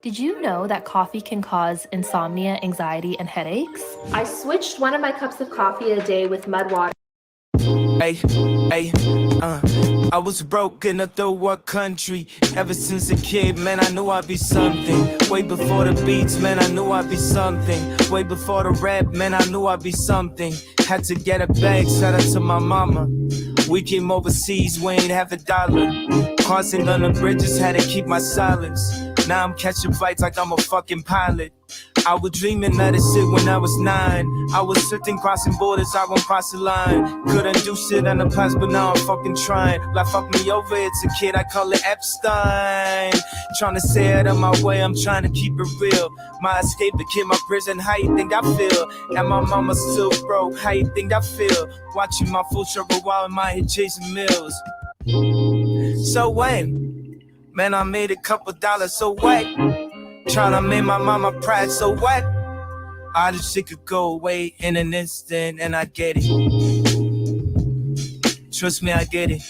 Did you know that coffee can cause insomnia, anxiety, and headaches? I switched one of my cups of coffee a day with mud water. Hey, hey, I was broke in a third world country. Ever since a kid, man, I knew I'd be something. Way before the beats, man, I knew I'd be something. Way before the rap, man, I knew I'd be something. Had to get a bag, shout out to my mama. We came overseas, we ain't have $1. Crossing on the bridges, had to keep my silence. Now I'm catching flights like I'm a fucking pilot. I was dreaming of this shit when I was 9. I was sitting crossing borders, I won't cross the line. Couldn't do shit in the past, but now I'm fucking trying. Like fuck me over, it's a kid, I call it Epstein. Trying to say it on my way, I'm trying to keep it real. My escape became my prison, how you think I feel? And my mama still broke, how you think I feel? Watching my full circle while in my head chasing meals. So wait, man, I made a couple dollars, so what? Tryna make my mama proud, so what? All this shit could go away in an instant, and I get it. Trust me, I get it.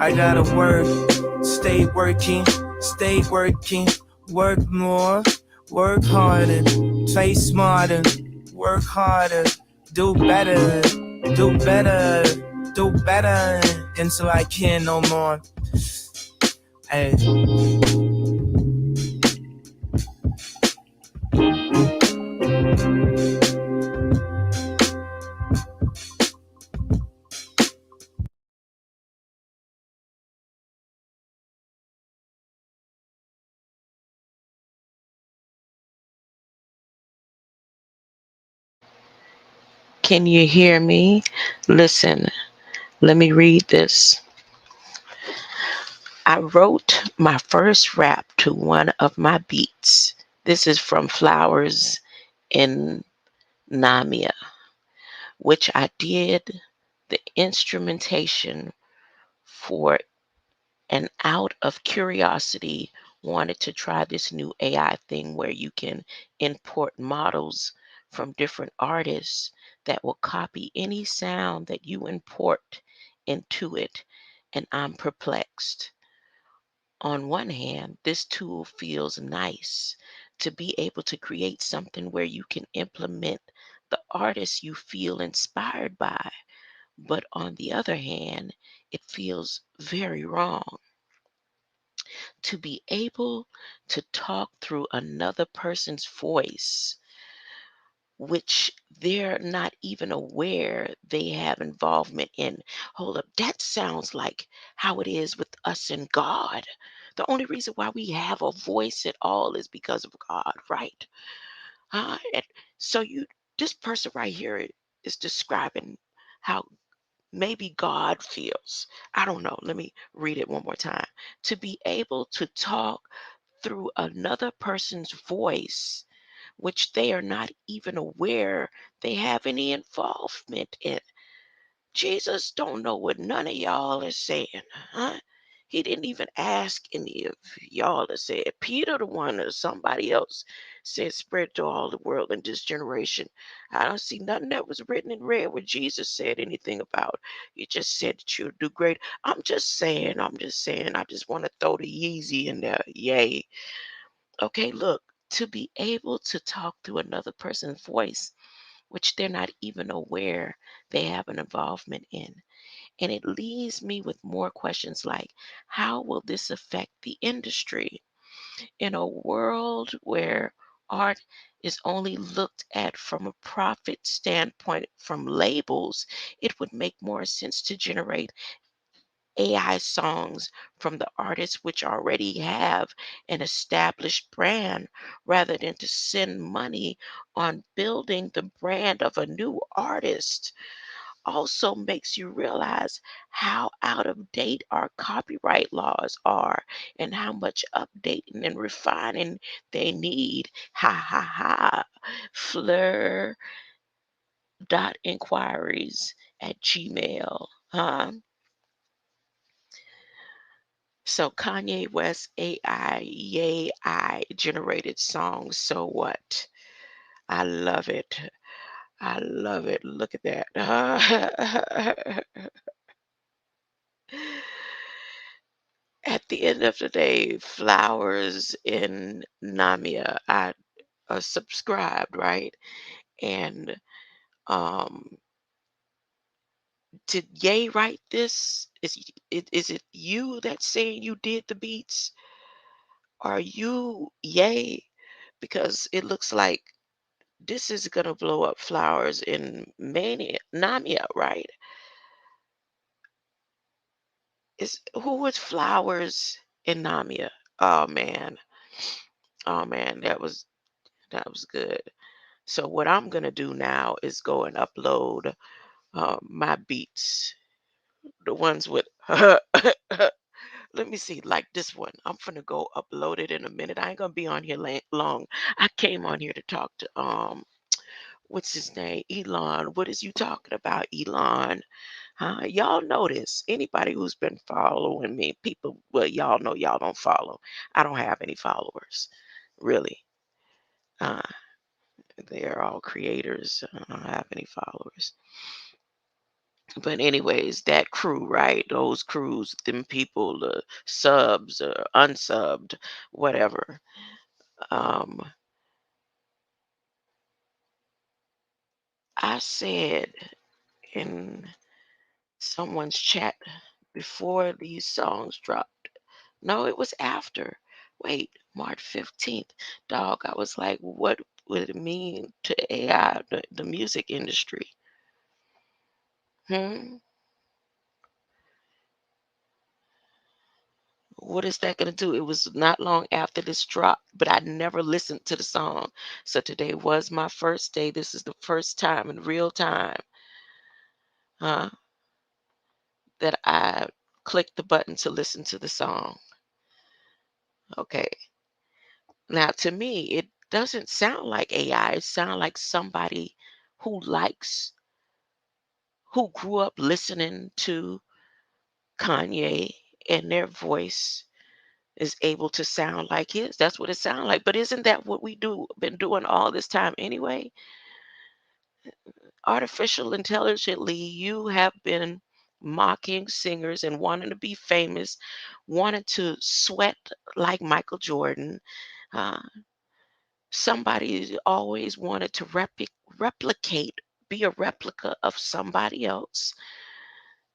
I gotta work, stay working, work more, work harder, play smarter, work harder, do better, until I can no more. Hey. Can you hear me? Listen, let me read this. I wrote my first rap to one of my beats. This is from Flowers in Namia, which I did the instrumentation for, and out of curiosity wanted to try this new AI thing where you can import models from different artists that will copy any sound that you import into it. And I'm perplexed. On one hand, this tool feels nice to be able to create something where you can implement the artist you feel inspired by. But on the other hand, it feels very wrong to be able to talk through another person's voice, which they're not even aware they have involvement in. Hold up, that sounds like how it is with us and God. The only reason why we have a voice at all is because of God, right? And so this person right here is describing how maybe God feels. I don't know. Let me read it one more time. To be able to talk through another person's voice, which they are not even aware they have any involvement in. Jesus don't know what none of y'all are saying, huh? He didn't even ask any of y'all to say it. Peter, the one or somebody else, said, spread to all the world in this generation. I don't see nothing that was written in red where Jesus said anything about. He just said that you'll do great. I'm just saying. I just want to throw the Yeezy in there. Yay. Okay, look, to be able to talk through another person's voice, which they're not even aware they have an involvement in. And it leaves me with more questions like, how will this affect the industry? In a world where art is only looked at from a profit standpoint from labels, it would make more sense to generate AI songs from the artists which already have an established brand rather than to spend money on building the brand of a new artist. Also makes you realize how out of date our copyright laws are and how much updating and refining they need. Ha ha ha. Fleur dot inquiries at Gmail. Huh? So Kanye West AI, yay, I generated songs. So what? I love it. I love it. Look at that. At the end of the day, Flowers in Namia, I subscribed, right? And um, did Ye write this? Is it you that's saying you did the beats? Are you Ye? Because it looks like this is gonna blow up Flowers in Mania, Namia, right? Is who was Flowers in Namia? Oh man, oh man, that was good. So what I'm gonna do now is go and upload my beats, the ones with. Let me see, like this one. I'm gonna go upload it in a minute. I ain't gonna be on here long. I came on here to talk to what's his name, Elon. What is you talking about, Elon? Huh? Y'all notice anybody who's been following me, people. Well, y'all know y'all don't follow. I don't have any followers, really. Uh, they're all creators. I don't have any followers. But anyways, that crew, right? Those crews, them people, the subs or unsubbed, whatever. Um, I said in someone's chat before these songs dropped. No, it was after. Wait, March 15th. Dog, I was like, what would it mean to AI, the music industry? Hmm? What is that going to do? It was not long after this drop, but I never listened to the song. So today was my first day. This is the first time in real time, huh, that I clicked the button to listen to the song. Okay. Now, to me, it doesn't sound like AI. It sounds like somebody who likes, who grew up listening to Kanye, and their voice is able to sound like his. That's what it sounds like. But isn't that what we been doing all this time anyway? Artificial intelligently, you have been mocking singers and wanting to be famous, wanting to sweat like Michael Jordan. Uh, Somebody always wanted to replicate, be a replica of somebody else.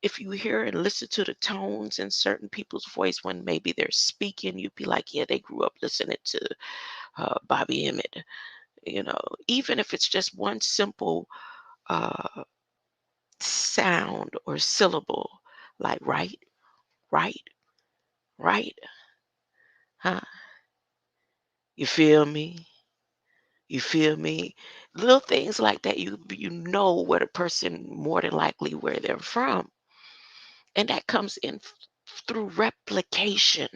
If you hear and listen to the tones in certain people's voice when maybe they're speaking, you'd be like, yeah, they grew up listening to Bobby Emmett. Even if it's just one simple uh, sound or syllable, like right, right, right, huh? You feel me? You feel me? Little things like that, you know where the person more than likely where they're from, and that comes in through replication.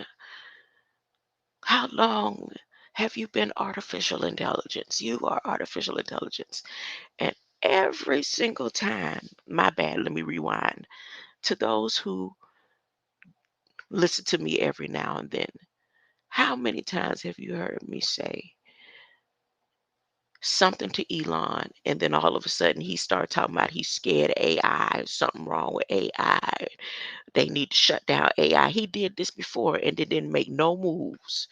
How long have you been artificial intelligence? You are artificial intelligence, and every single time, my bad. Let me rewind to those who listen to me every now and then. How many times have you heard me say something to Elon, and then all of a sudden he started talking about he's scared of AI, something wrong with AI. They need to shut down AI. He did this before and they didn't make no moves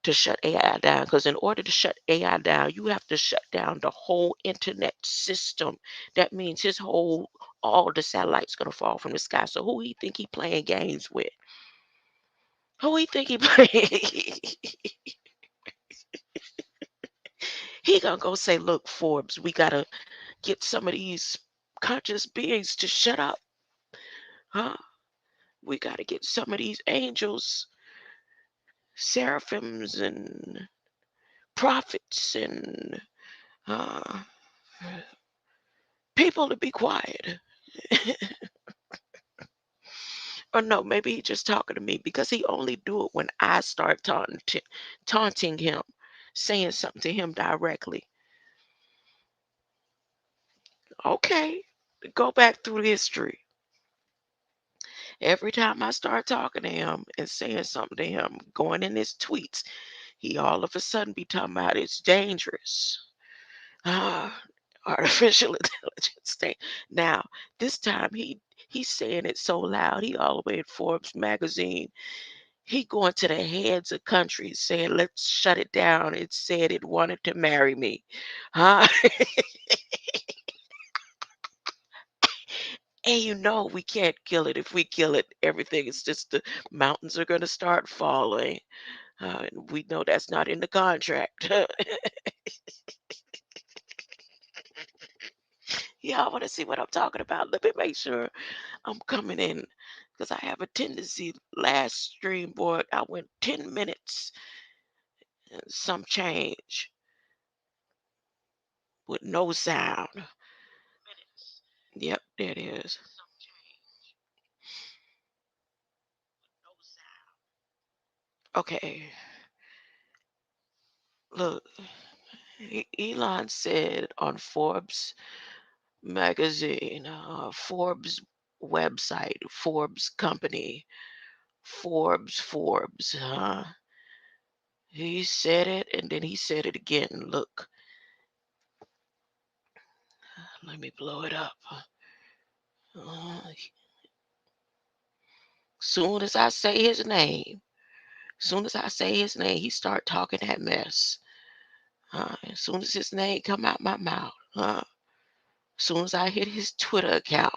to shut AI down. Because in order to shut AI down, you have to shut down the whole internet system. That means all the satellites gonna fall from the sky. So who he think he playing games with? Who he think he playing? He gonna go say, look, Forbes, we gotta get some of these conscious beings to shut up, huh? We got to get some of these angels, seraphims, and prophets, and uh, people to be quiet. Or no, maybe he's just talking to me because he only do it when I start taunting him, saying something to him directly. Okay, go back through history. Every time I start talking to him and saying something to him, going in his tweets, he all of a sudden be talking about it's dangerous. Ah, artificial intelligence thing. Now, this time He's saying it so loud. He all the way in Forbes magazine. He going to the heads of countries saying, let's shut it down. It said it wanted to marry me. Huh? And you know we can't kill it. If we kill it, everything is just the mountains are going to start falling. And we know that's not in the contract. Y'all want to see what I'm talking about? Let me make sure I'm coming in because I have a tendency. Last stream, boy, I went 10 minutes and some change with no sound. Yep, there it is. Okay, look, Elon said on Forbes magazine, Forbes website, Forbes company, Forbes, he said it and then he said it again. Look, let me blow it up. Soon as I say his name, he start talking that mess. As soon as his name come out my mouth, as soon as I hit his Twitter account,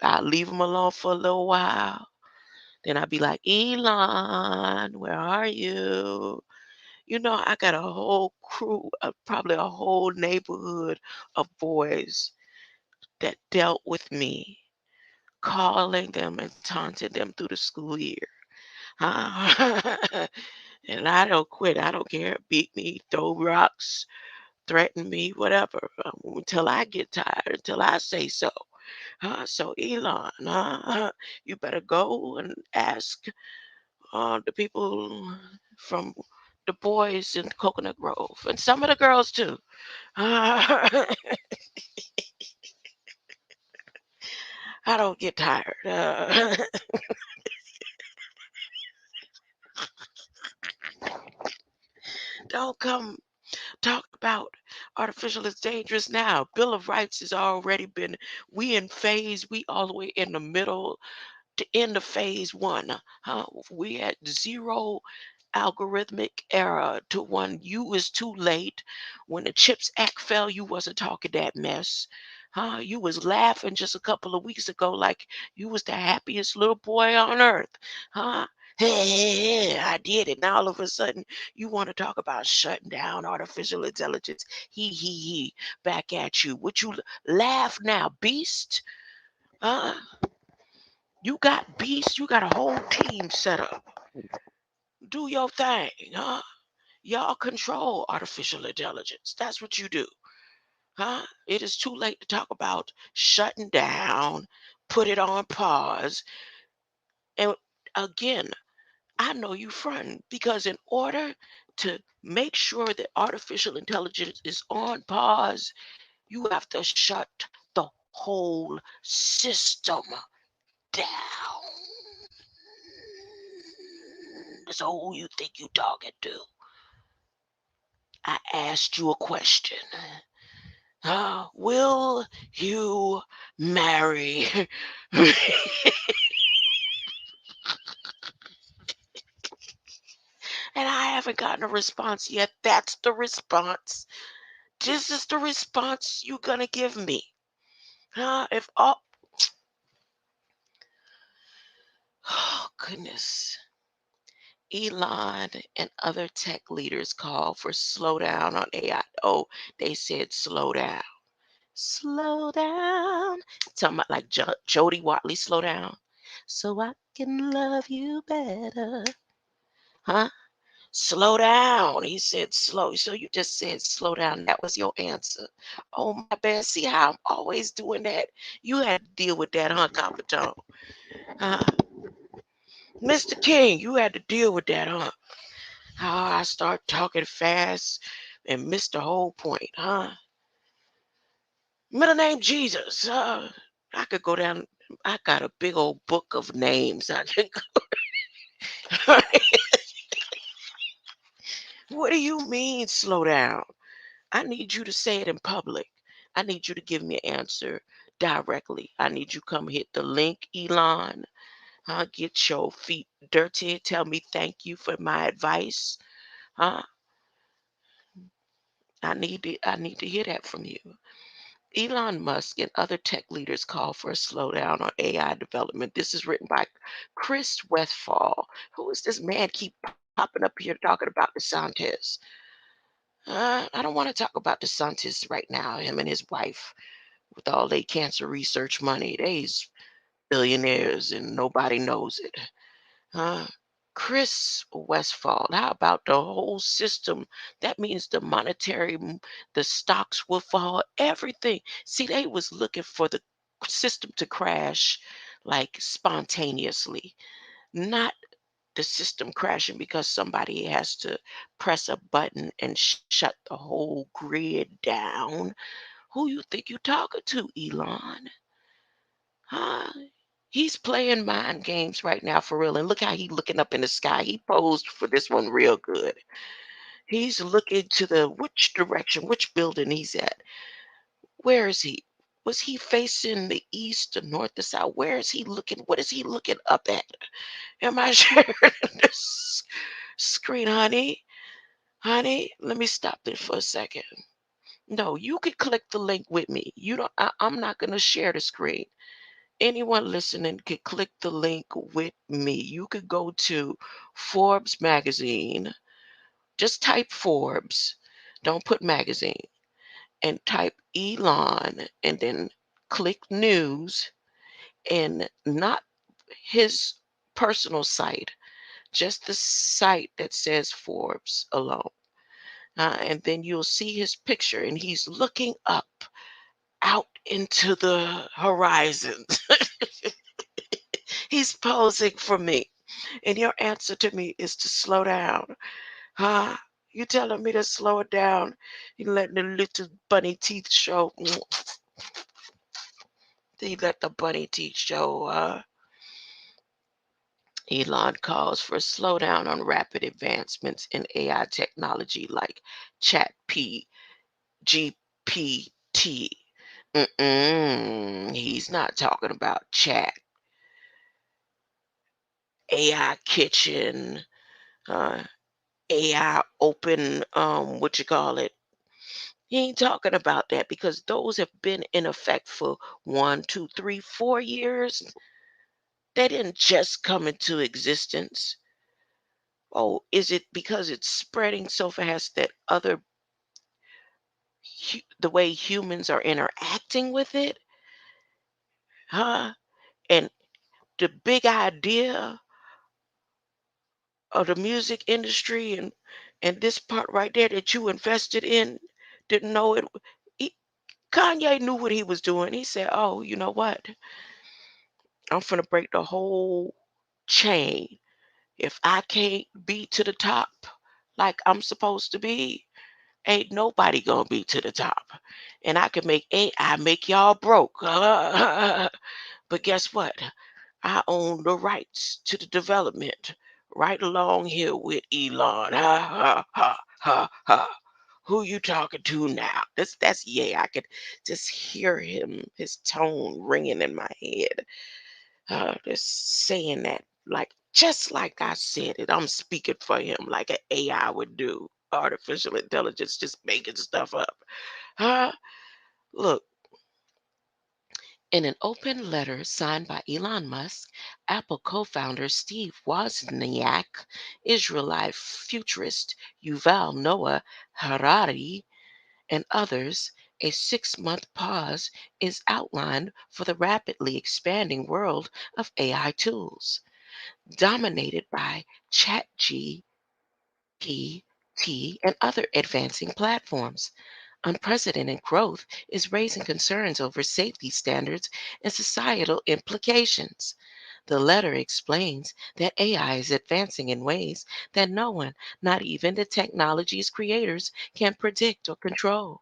I'll leave him alone for a little while. Then I'll be like, Elon, where are you? You know, I got a whole crew, probably a whole neighborhood of boys that dealt with me, calling them and taunting them through the school year. And I don't quit. I don't care. Beat me, throw rocks, threaten me, whatever, until I get tired, until I say so. So Elon, you better go and ask the people from the boys in Coconut Grove and some of the girls too. I don't get tired. Don't come talk about artificial is dangerous now. Bill of Rights has already been, we in phase, we all the way in the middle to end of phase one. We at zero algorithmic era to one. You was too late. When the Chips Act fell, you wasn't talking that mess. You was laughing just a couple of weeks ago like you was the happiest little boy on earth. Huh? Hey, I did it. Now all of a sudden you want to talk about shutting down artificial intelligence. He. Back at you. Would you laugh now, beast? Huh? You got beast. You got a whole team set up. Do your thing, huh? Y'all control artificial intelligence. That's what you do, huh? It is too late to talk about shutting down, put it on pause. And again, I know you fronting because in order to make sure that artificial intelligence is on pause, you have to shut the whole system down. So who you think you talking to? I asked you a question. Will you marry? And I haven't gotten a response yet. That's the response. This is the response you're gonna give me. If all, oh goodness. Elon and other tech leaders call for slowdown on AI. Oh, they said slow down. Slow down. Talking about like Jody Watley, slow down. So I can love you better. Huh? Slow down. He said slow. So you just said slow down. That was your answer. Oh, my bad. See how I'm always doing that? You had to deal with that, huh, Capitone? Huh? Mr. King, you had to deal with that, huh? How I start talking fast and miss the whole point, huh? Middle name Jesus. I could go down. I got a big old book of names. I can go. What do you mean slow down? I need you to say it in public. I need you to give me an answer directly. I need you come hit the link, Elon. Get your feet dirty. Tell me thank you for my advice. Huh? I need to hear that from you. Elon Musk and other tech leaders call for a slowdown on AI development. This is written by Chris Westfall. Who is this man keep popping up here talking about DeSantis? I don't want to talk about DeSantis right now, him and his wife with all their cancer research money. They's billionaires and nobody knows it. Uh, Chris Westfall, how about the whole system? That means the the stocks will fall, everything. See, they was looking for the system to crash like spontaneously, not the system crashing because somebody has to press a button and shut the whole grid down. Who you think you talking to, Elon? Huh? He's playing mind games right now for real. And look how he looking up in the sky. He posed for this one real good. He's looking to the which direction, which building he's at. Where is he? Was he facing the east, the north, the south? Where is he looking? What is he looking up at? Am I sharing this screen, honey? Honey, let me stop this for a second. No, you could click the link with me. You don't. I'm not gonna share the screen. Anyone listening could click the link with me. You could go to Forbes magazine, just type Forbes, don't put magazine, and type Elon, and then click news, and not his personal site, just the site that says Forbes alone. And then you'll see his picture, and he's looking up out into the horizon. He's posing for me. And your answer to me is to slow down. Huh? You telling me to slow it down. You letting the little bunny teeth show. You let the bunny teeth show. Elon calls for a slowdown on rapid advancements in AI technology like Chat P, GPT. He's not talking about chat, AI kitchen, uh, AI open, what you call it. He ain't talking about that because those have been in effect for 1, 2, 3, 4 years. They didn't just come into existence. Oh, is it because it's spreading so fast that the way humans are interacting with it? Huh? And the big idea of the music industry and this part right there that you invested in didn't know it. He, Kanye knew what he was doing. He said, "Oh, you know what? I'm finna break the whole chain. If I can't be to the top like I'm supposed to be, ain't nobody gonna be to the top. And I can make AI make y'all broke. But guess what? I own the rights to the development right along here with Elon. Ha ha ha ha ha. Who you talking to now? That's yeah. I could just hear his tone ringing in my head. Just saying that like just like I said it. I'm speaking for him like an AI would do. Artificial intelligence just making stuff up. Huh? Look, in an open letter signed by Elon Musk, Apple co-founder Steve Wozniak, Israelite futurist Yuval Noah Harari, and others, a 6-month pause is outlined for the rapidly expanding world of AI tools, dominated by ChatGPT and other advancing platforms. Unprecedented growth is raising concerns over safety standards and societal implications. The letter explains that AI is advancing in ways that no one, not even the technology's creators, can predict or control.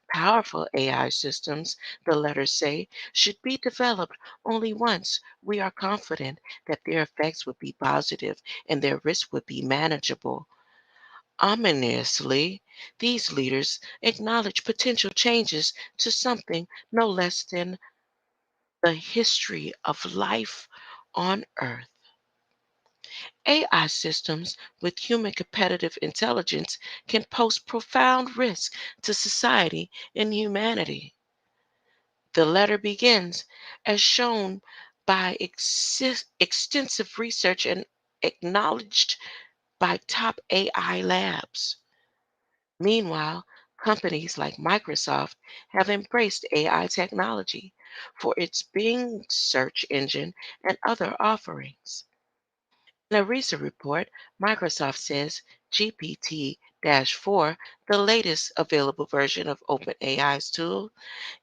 Powerful AI systems, the letters say, should be developed only once we are confident that their effects would be positive and their risks would be manageable. Ominously, these leaders acknowledge potential changes to something no less than the history of life on Earth. AI systems with human competitive intelligence can pose profound risk to society and humanity. The letter begins as shown by extensive research and acknowledged by top AI labs. Meanwhile, companies like Microsoft have embraced AI technology for its Bing search engine and other offerings. In a recent report, Microsoft says GPT 4, the latest available version of OpenAI's tool,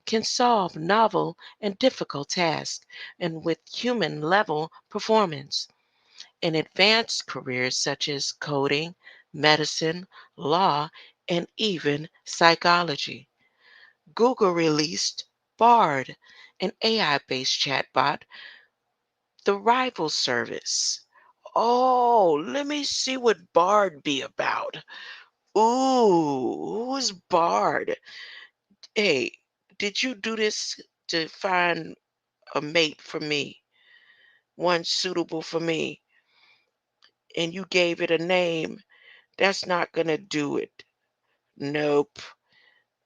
can solve novel and difficult tasks and with human level performance in advanced careers such as coding, medicine, law, and even psychology. Google released Bard, an AI based chatbot, the rival service. Oh, let me see what Bard be about. Ooh, who's Bard? Hey, did you do this to find a mate for me, one suitable for me, and you gave it a name? That's not gonna do it. Nope,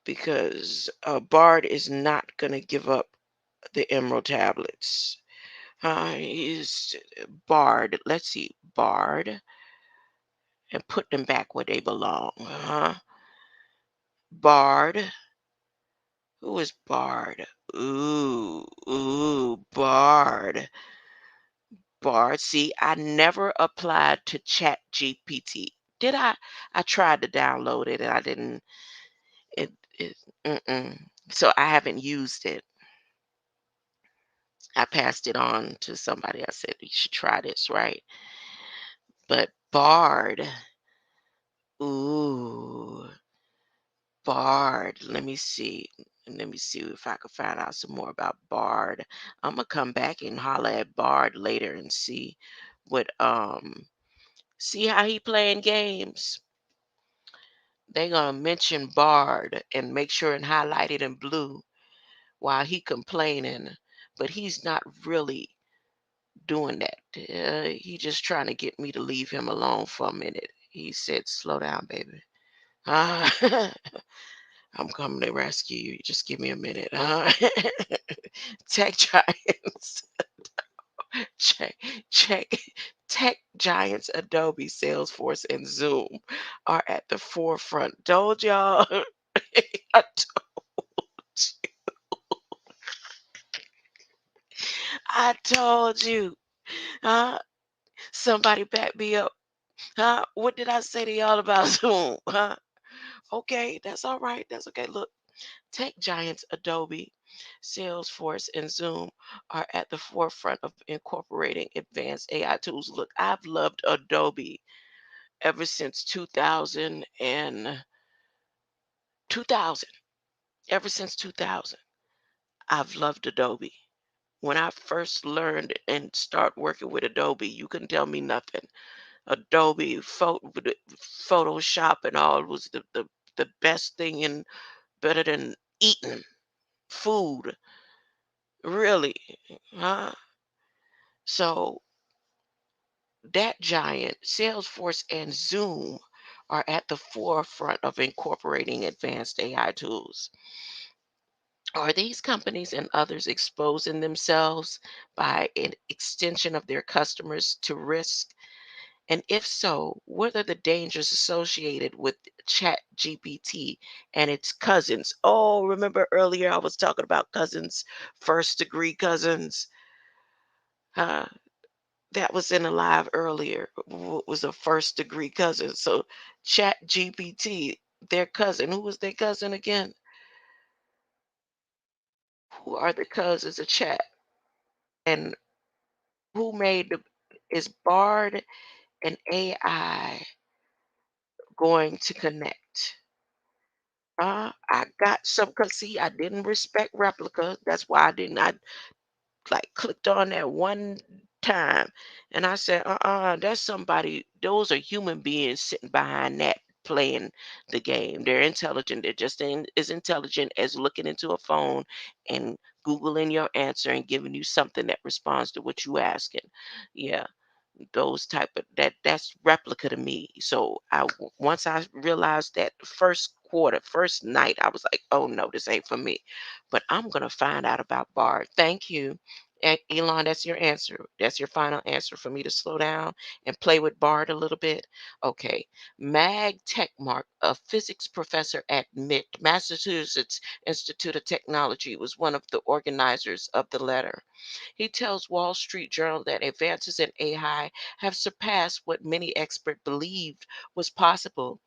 because Bard is not gonna give up the Emerald tablets. He's Bard. Let's see, Bard, and put them back where they belong. Bard. Who is Bard? Bard. Bard. See, I never applied to Chat GPT. Did I? I tried to download it and I didn't. It. it So I haven't used it. I passed it on to somebody. I said, you should try this, right? But Bard. Ooh. Bard. Let me see. Let me see if I can find out some more about Bard. I'm gonna come back and holler at Bard later and what see how he playing games. They gonna mention Bard and make sure and highlight it in blue while he complaining, but he's not really doing that. He just trying to get me to leave him alone for a minute. He said, "Slow down, baby." Ah, I'm coming to rescue you. Just give me a minute. Tech giants, check, check. Tech giants Adobe, Salesforce, and Zoom are at the forefront. Told y'all. I I told you. Huh? Somebody back me up. Huh? What did I say to y'all about Zoom? Huh? Okay, that's all right. That's okay. Look, tech giants Adobe, Salesforce, and Zoom are at the forefront of incorporating advanced AI tools. Look, I've loved Adobe ever since 2000. Ever since 2000, I've loved Adobe. When I first learned and start working with Adobe, you couldn't tell me nothing. Adobe Photoshop and all was the best thing and better than eating food, really. Huh? So that giant, Salesforce and Zoom are at the forefront of incorporating advanced AI tools. Are these companies and others exposing themselves by an extension of their customers to risk? And if so, what are the dangers associated with Chat GPT and its cousins? Oh, remember earlier I was talking about cousins, first degree cousins? Uh, that was in a live earlier. Was a first degree cousin. So Chat GPT, their cousin. Who was their cousin again? Who are the cousins of Chat? And who made the is Bard and AI going to connect? I got some cause see, I didn't respect replica. That's why I like clicked on that one time and I said, that's somebody, those are human beings sitting behind that playing the game. They're intelligent. They're just as intelligent as looking into a phone and Googling your answer and giving you something that responds to what you asking. Yeah, those type of that's replica to me. So once I realized that the first quarter, first night, I was like, oh no, this ain't for me. But I'm gonna find out about Bard. Thank you. And Elon, that's your answer. That's your final answer for me to slow down and play with Bard a little bit. Okay. Mag Techmark, a physics professor at MIT, Massachusetts Institute of Technology, was one of the organizers of the letter. He tells Wall Street Journal that advances in AI have surpassed what many experts believed was possible.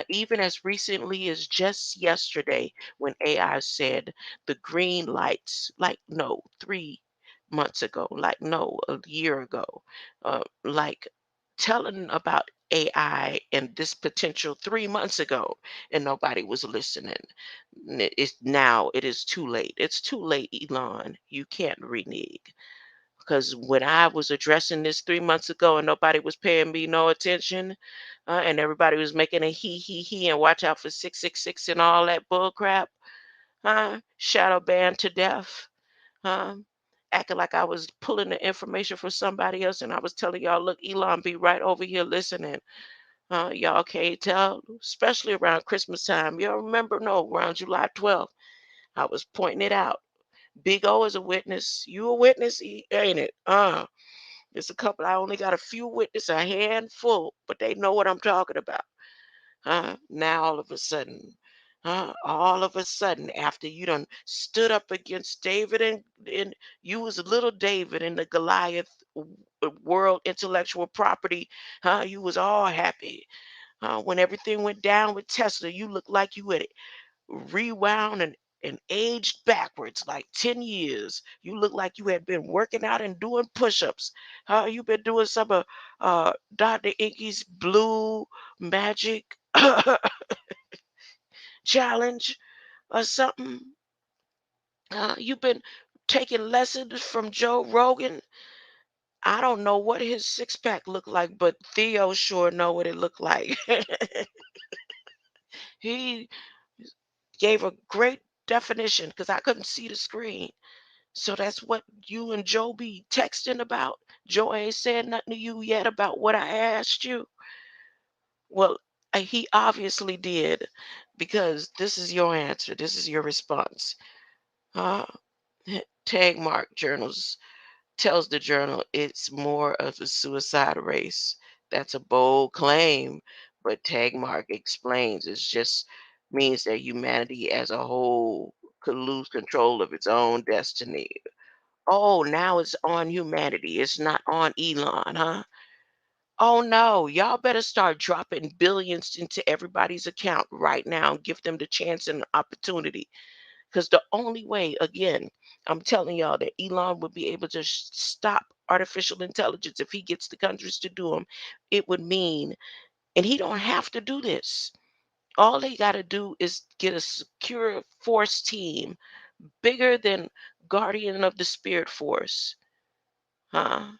Even as recently as just yesterday, when AI said the green lights, like no, 3 months ago, like no, a year ago, like telling about AI and this potential 3 months ago, and nobody was listening. It's now, it is too late. It's too late, Elon. You can't renege. Because when I was addressing this 3 months ago and nobody was paying me no attention, and everybody was making a he, and watch out for 666 and all that bull crap, shadow banned to death, huh? Acting like I was pulling the information from somebody else and I was telling y'all, look, Elon be right over here listening. Y'all can't tell, especially around Christmas time. Y'all remember? No, around July 12th, I was pointing it out. Big O is a witness. You a witness, ain't it? It's a couple. I only got a few witnesses, a handful, but they know what I'm talking about. Now all of a sudden, after you done stood up against David and you was little David in the Goliath world intellectual property, you was all happy. When everything went down with Tesla, you looked like you had rewound and aged backwards like 10 years. You look like you had been working out and doing push-ups. You've been doing some of Dr. Inky's blue magic challenge or something. You've been taking lessons from Joe Rogan. I don't know what his six-pack looked like, but Theo sure know what it looked like. He gave a great definition because I couldn't see the screen. So that's what you and Joe be texting about. Joe ain't said nothing to you yet about what I asked you. Well, he obviously did because this is your answer. This is your response. Uh, Tag Mark Journals tells the journal it's more of a suicide race. That's a bold claim, but Tag Mark explains it just means that humanity as a whole could lose control of its own destiny. Oh, now it's on humanity. It's not on Elon, huh? Oh no, y'all better start dropping billions into everybody's account right now and give them the chance and opportunity. Because the only way, again, I'm telling y'all that Elon would be able to stop artificial intelligence if he gets the countries to do them. It would mean, and he don't have to do this. All they got to do is get a secure force team bigger than Guardian of the Spirit Force, huh?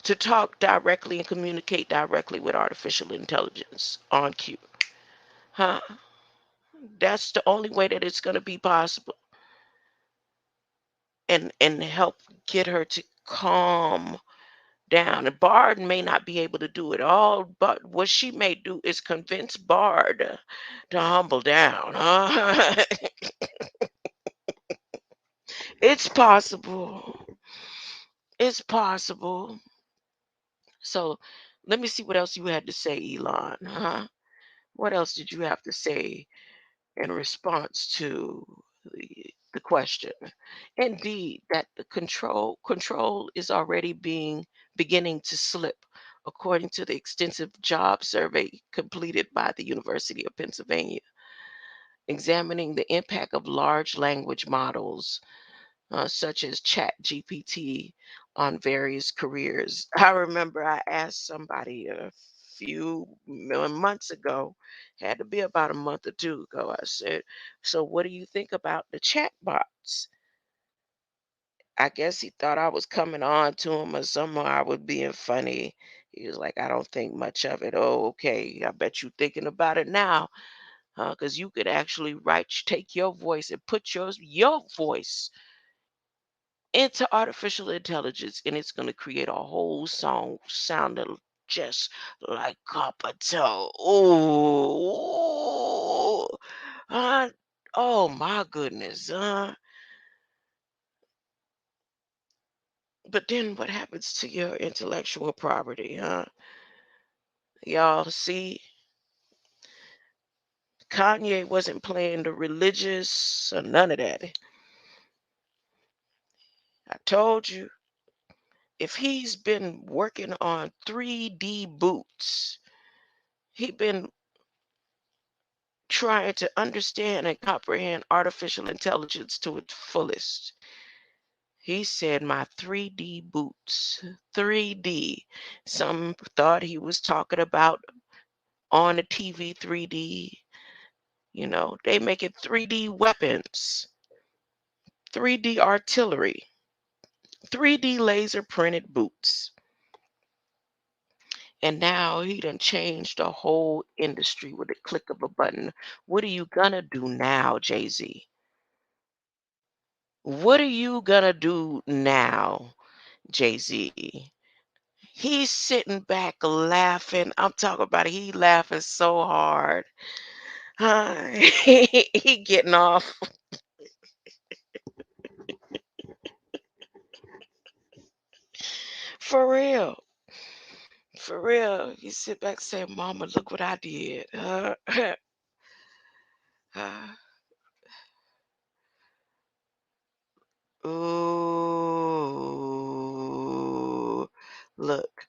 To talk directly and communicate directly with artificial intelligence on cue. Huh? That's the only way that it's going to be possible. And help get her to calm down. And Bard may not be able to do it all, but what she may do is convince Bard to humble down. Huh? It's possible. It's possible. So let me see what else you had to say, Elon. Huh? What else did you have to say in response to the question. Indeed, that the control is already beginning to slip, according to the extensive job survey completed by the University of Pennsylvania, examining the impact of large language models such as Chat GPT on various careers. I remember I asked somebody a few months ago, had to be about a month or two ago. I said, so what do you think about the chat bots? I guess he thought I was coming on to him or somehow I was being funny. He was like, I don't think much of it. Oh, okay. I bet you thinking about it now, because you could actually take your voice and put your voice into artificial intelligence, and it's going to create a whole song sounding just like copper toe. Oh, uh, oh my goodness. But then what happens to your intellectual property, huh? Y'all see, Kanye wasn't playing the religious or none of that. I told you, if he's been working on 3D boots, he been trying to understand and comprehend artificial intelligence to its fullest. He said, my 3D boots, 3D. Some thought he was talking about on the TV 3D. You know, they make it 3D weapons, 3D artillery, 3D laser printed boots. And now he done changed the whole industry with a click of a button. What are you gonna do now, Jay-Z? What are you gonna do now, Jay-Z? He's sitting back laughing. I'm talking about it. He laughing so hard. He getting off for real. For real. You sit back saying, Mama, look what I did. Ooh. Look.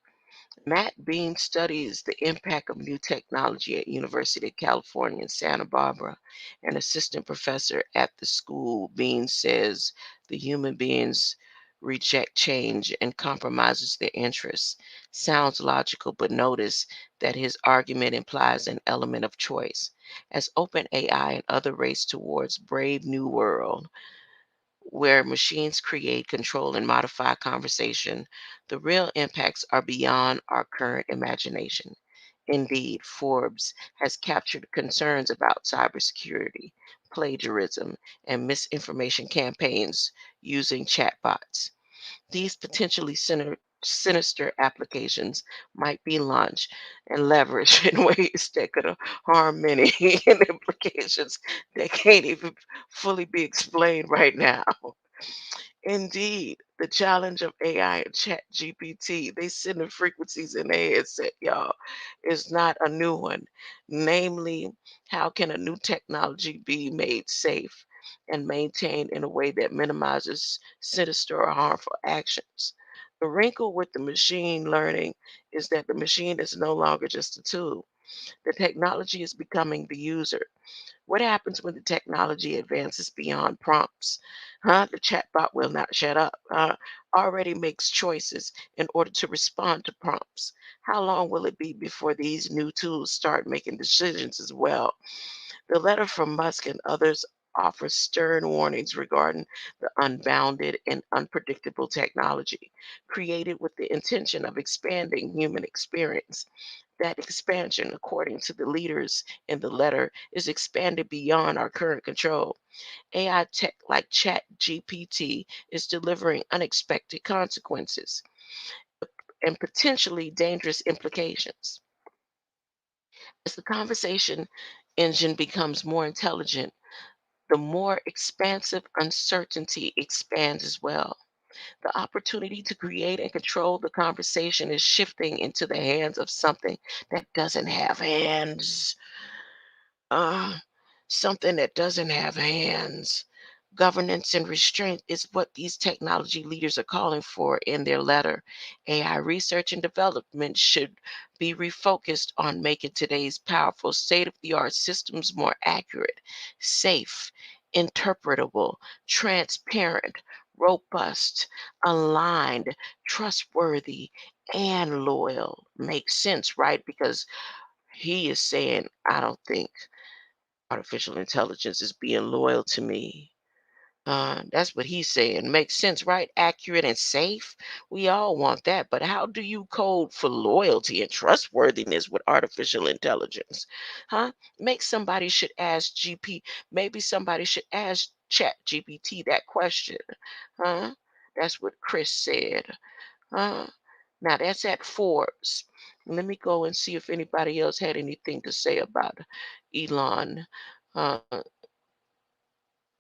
Matt Bean studies the impact of new technology at University of California in Santa Barbara. An assistant professor at the school, Bean says the human beings reject change and compromises their interests. Sounds logical, but notice that his argument implies an element of choice. As OpenAI and other race towards brave new world, where machines create, control, and modify conversation, the real impacts are beyond our current imagination. Indeed, Forbes has captured concerns about cybersecurity, plagiarism, and misinformation campaigns using chatbots. These potentially sinister applications might be launched and leveraged in ways that could harm many and implications that can't even fully be explained right now. Indeed, the challenge of AI and Chat GPT, they sending frequencies in their headset, y'all, is not a new one. Namely, how can a new technology be made safe and maintained in a way that minimizes sinister or harmful actions? The wrinkle with the machine learning is that the machine is no longer just a tool. The technology is becoming the user. What happens when the technology advances beyond prompts? The chatbot will not shut up. Already makes choices in order to respond to prompts. How long will it be before these new tools start making decisions as well? The letter from Musk and others offers stern warnings regarding the unbounded and unpredictable technology created with the intention of expanding human experience. That expansion, according to the leaders in the letter, is expanded beyond our current control. AI tech like ChatGPT is delivering unexpected consequences and potentially dangerous implications. As the conversation engine becomes more intelligent, the more expansive uncertainty expands as well. The opportunity to create and control the conversation is shifting into the hands of something that doesn't have hands. Uh, Something that doesn't have hands. Governance and restraint is what these technology leaders are calling for in their letter. AI research and development should be refocused on making today's powerful state of the art systems more accurate, safe, interpretable, transparent, robust, aligned, trustworthy, and loyal. Makes sense, right? Because he is saying, I don't think artificial intelligence is being loyal to me. That's what he's saying. Makes sense, right? Accurate and safe. We all want that. But how do you code for loyalty and trustworthiness with artificial intelligence? Huh? Maybe somebody should ask Chat GPT that question. Huh? That's what Chris said. Huh? Now that's at Forbes. Let me go and see if anybody else had anything to say about Elon uh,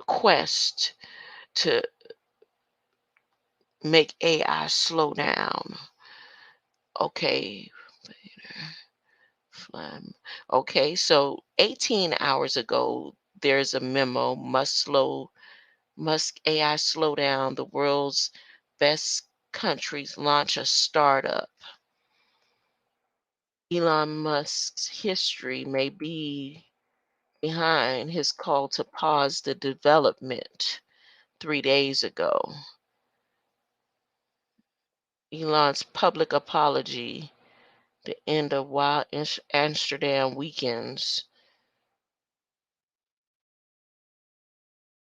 quest to make AI slow down. Okay. Okay, so 18 hours ago, there's a memo, must AI slow down. The world's best countries launch a startup. Elon Musk's history may be behind his call to pause the development 3 days ago. Elon's public apology, the end of Wild Amsterdam weekends.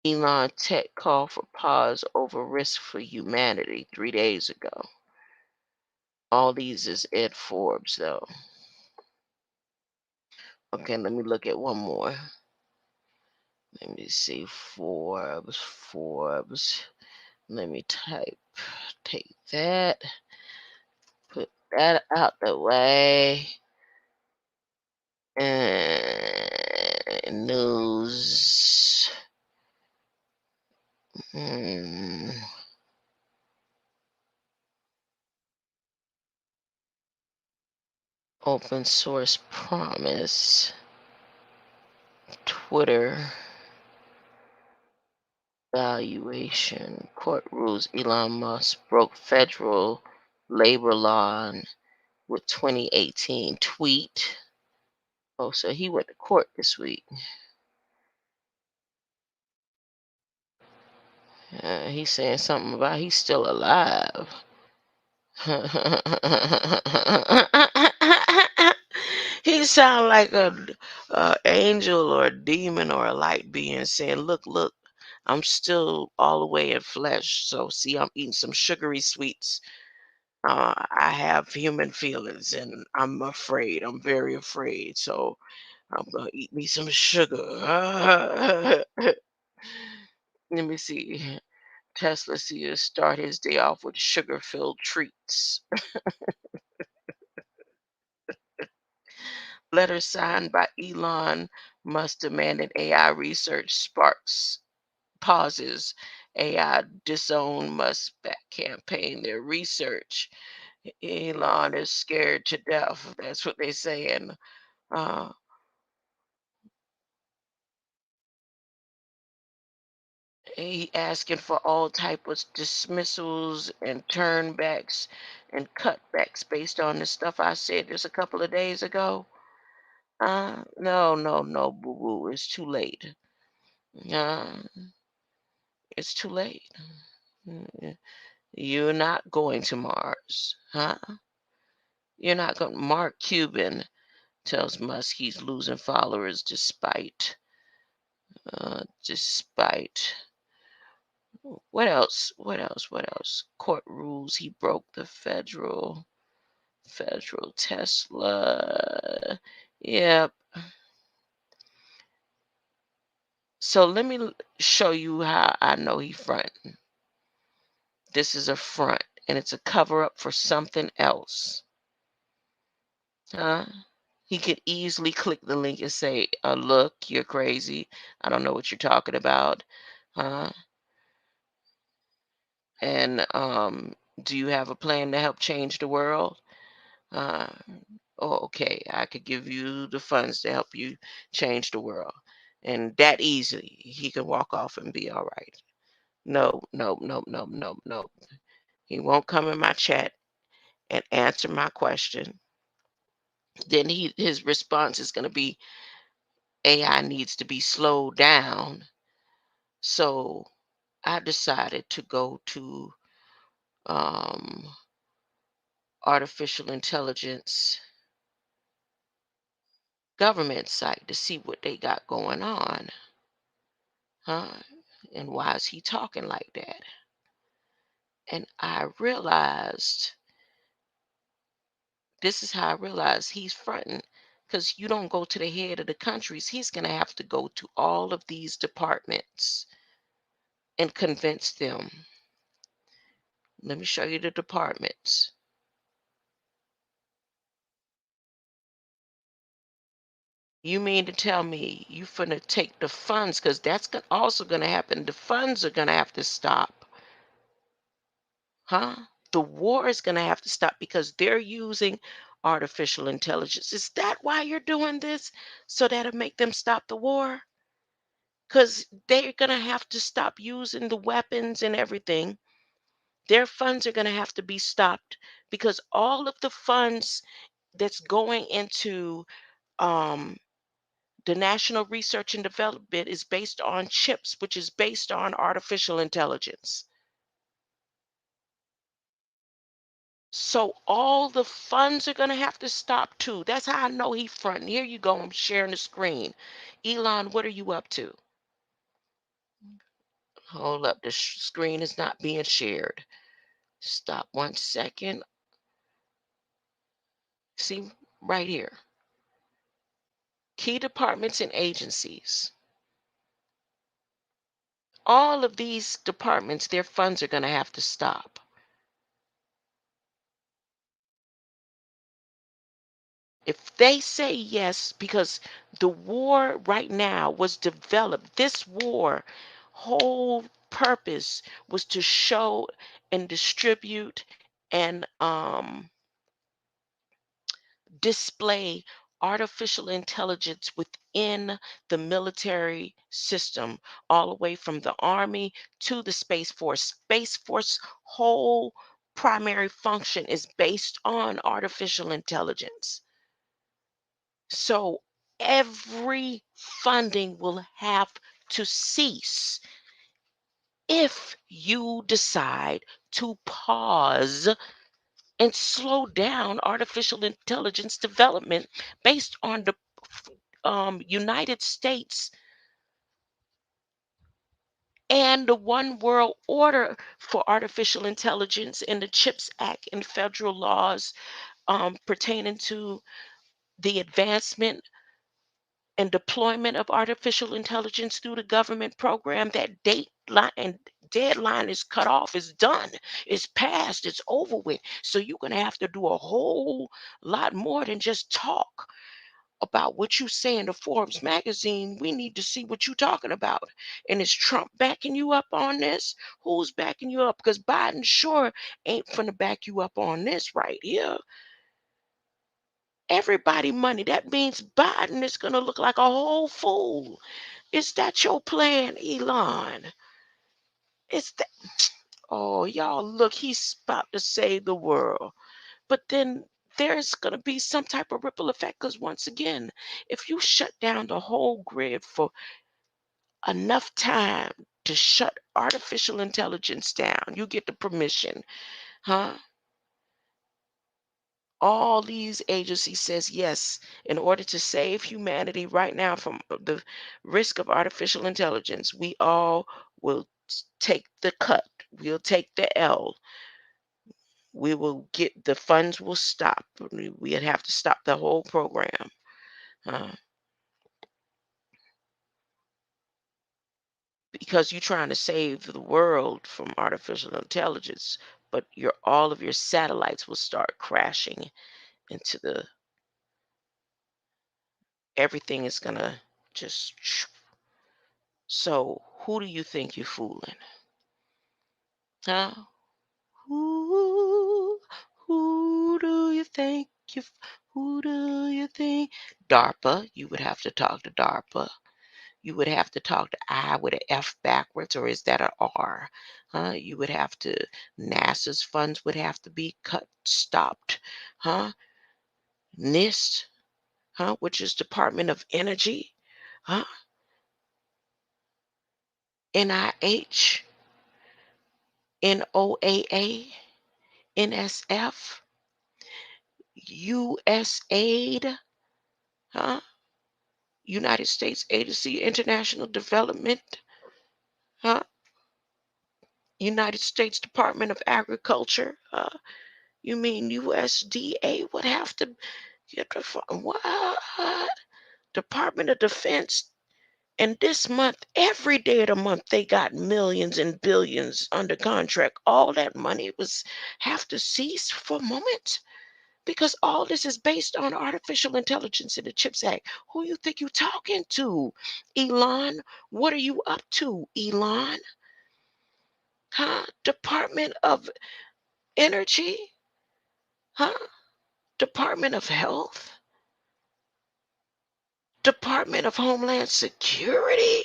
Elon tech call for pause over risk for humanity 3 days ago. All these is Ed Forbes, though. Okay, let me look at one more. Let me see. Forbes. Let me take that, put that out the way. And news. Hmm. Open source promise. Twitter valuation. Court rules Elon Musk broke federal labor law with 2018 tweet. Oh, so he went to court this week. He's saying something about he's still alive. He sound like a angel or a demon or a light being saying, look, I'm still all the way in flesh. So see, I'm eating some sugary sweets. I have human feelings and I'm afraid. I'm very afraid. So I'm going to eat me some sugar. Let me see. Tesla CEO start his day off with sugar-filled treats. Letter signed by Elon Musk demanding AI research sparks pauses. AI disown Musk back campaign their research. Elon is scared to death. That's what they're saying. Uh, he asking for all type of dismissals and turnbacks and cutbacks based on the stuff I said just a couple of days ago. No, boo boo. It's too late. Uh, it's too late. Mm, You're not going to Mars, huh? You're not going. Mark Cuban tells Musk he's losing followers despite. What else? What else? What else? Court rules he broke the federal Tesla. Yep. So let me show you how I know he fronting. This is a front, and it's a cover up for something else. Huh? He could easily click the link and say, look, you're crazy. I don't know what you're talking about. Huh? And do you have a plan to help change the world? Uh, oh, okay. I could give you the funds to help you change the world. And that easily, he can walk off and be all right. No, no, no, no, no, no. He won't come in my chat and answer my question. Then his response is going to be AI needs to be slowed down. So I decided to go to um, artificial intelligence government site to see what they got going on. Huh? And why is he talking like that? And I realized, this is how I realized he's fronting, because you don't go to the head of the countries. He's going to have to go to all of these departments and convince them. Let me show you the departments. You mean to tell me you finna take the funds, because that's also going to happen. The funds are going to have to stop. Huh? The war is going to have to stop because they're using artificial intelligence. Is that why you're doing this? So that'll make them stop the war? Because they're going to have to stop using the weapons and everything. Their funds are going to have to be stopped, because all of the funds that's going into um, the National Research and Development is based on chips, which is based on artificial intelligence. So all the funds are going to have to stop too. That's how I know he fronting. Here you go. I'm sharing the screen. Elon, what are you up to? Hold up. The screen is not being shared. Stop 1 second. See right here. Key departments and agencies. All of these departments, their funds are going to have to stop. If they say yes, because the war right now was developed, this war whole purpose was to show and distribute and display artificial intelligence within the military system, all the way from the army to the space force. Space force whole primary function is based on artificial intelligence. So every funding will have to cease if you decide to pause and slow down artificial intelligence development based on the United States and the One World Order for Artificial Intelligence and the CHIPS Act and federal laws pertaining to the advancement and deployment of artificial intelligence through the government program. That dateline and deadline is cut off, is done, it's passed, it's over with. So you're going to have to do a whole lot more than just talk about what you say in the Forbes magazine. We need to see what you're talking about. And is Trump backing you up on this? Who's backing you up? Because Biden sure ain't finna back you up on this right here. Everybody money. That means Biden is gonna look like a whole fool. Is that your plan, Elon? Is that, oh, y'all, look, he's about to save the world. But then there's going to be some type of ripple effect, because once again, if you shut down the whole grid for enough time to shut artificial intelligence down, you get the permission, huh? All these agencies says yes, in order to save humanity right now from the risk of artificial intelligence, we all will take the cut. We'll take the L. We will get the funds will stop. We'd have to stop the whole program. Uh, because you're trying to save the world from artificial intelligence, but your all of your satellites will start crashing into the everything is gonna just. So who do you think you're fooling? Huh? Who who do you think you who do you think? DARPA, you would have to talk to DARPA. You would have to talk to I with an F backwards, or is that an R? You would have to, NASA's funds would have to be cut, stopped. Huh? NIST, which is Department of Energy. Huh? NIH, NOAA, NSF, USAID, huh? United States Agency International Development, Huh? United States Department of Agriculture. You mean USDA would have to get the what? Department of Defense. And this month, every day of the month, they got millions and billions under contract. All that money was have to cease for a moment because all this is based on artificial intelligence in the CHIPS Act. Who you think you talking to? Elon? What are you up to, Elon? Huh? Department of Energy? Huh? Department of Health? Department of Homeland Security?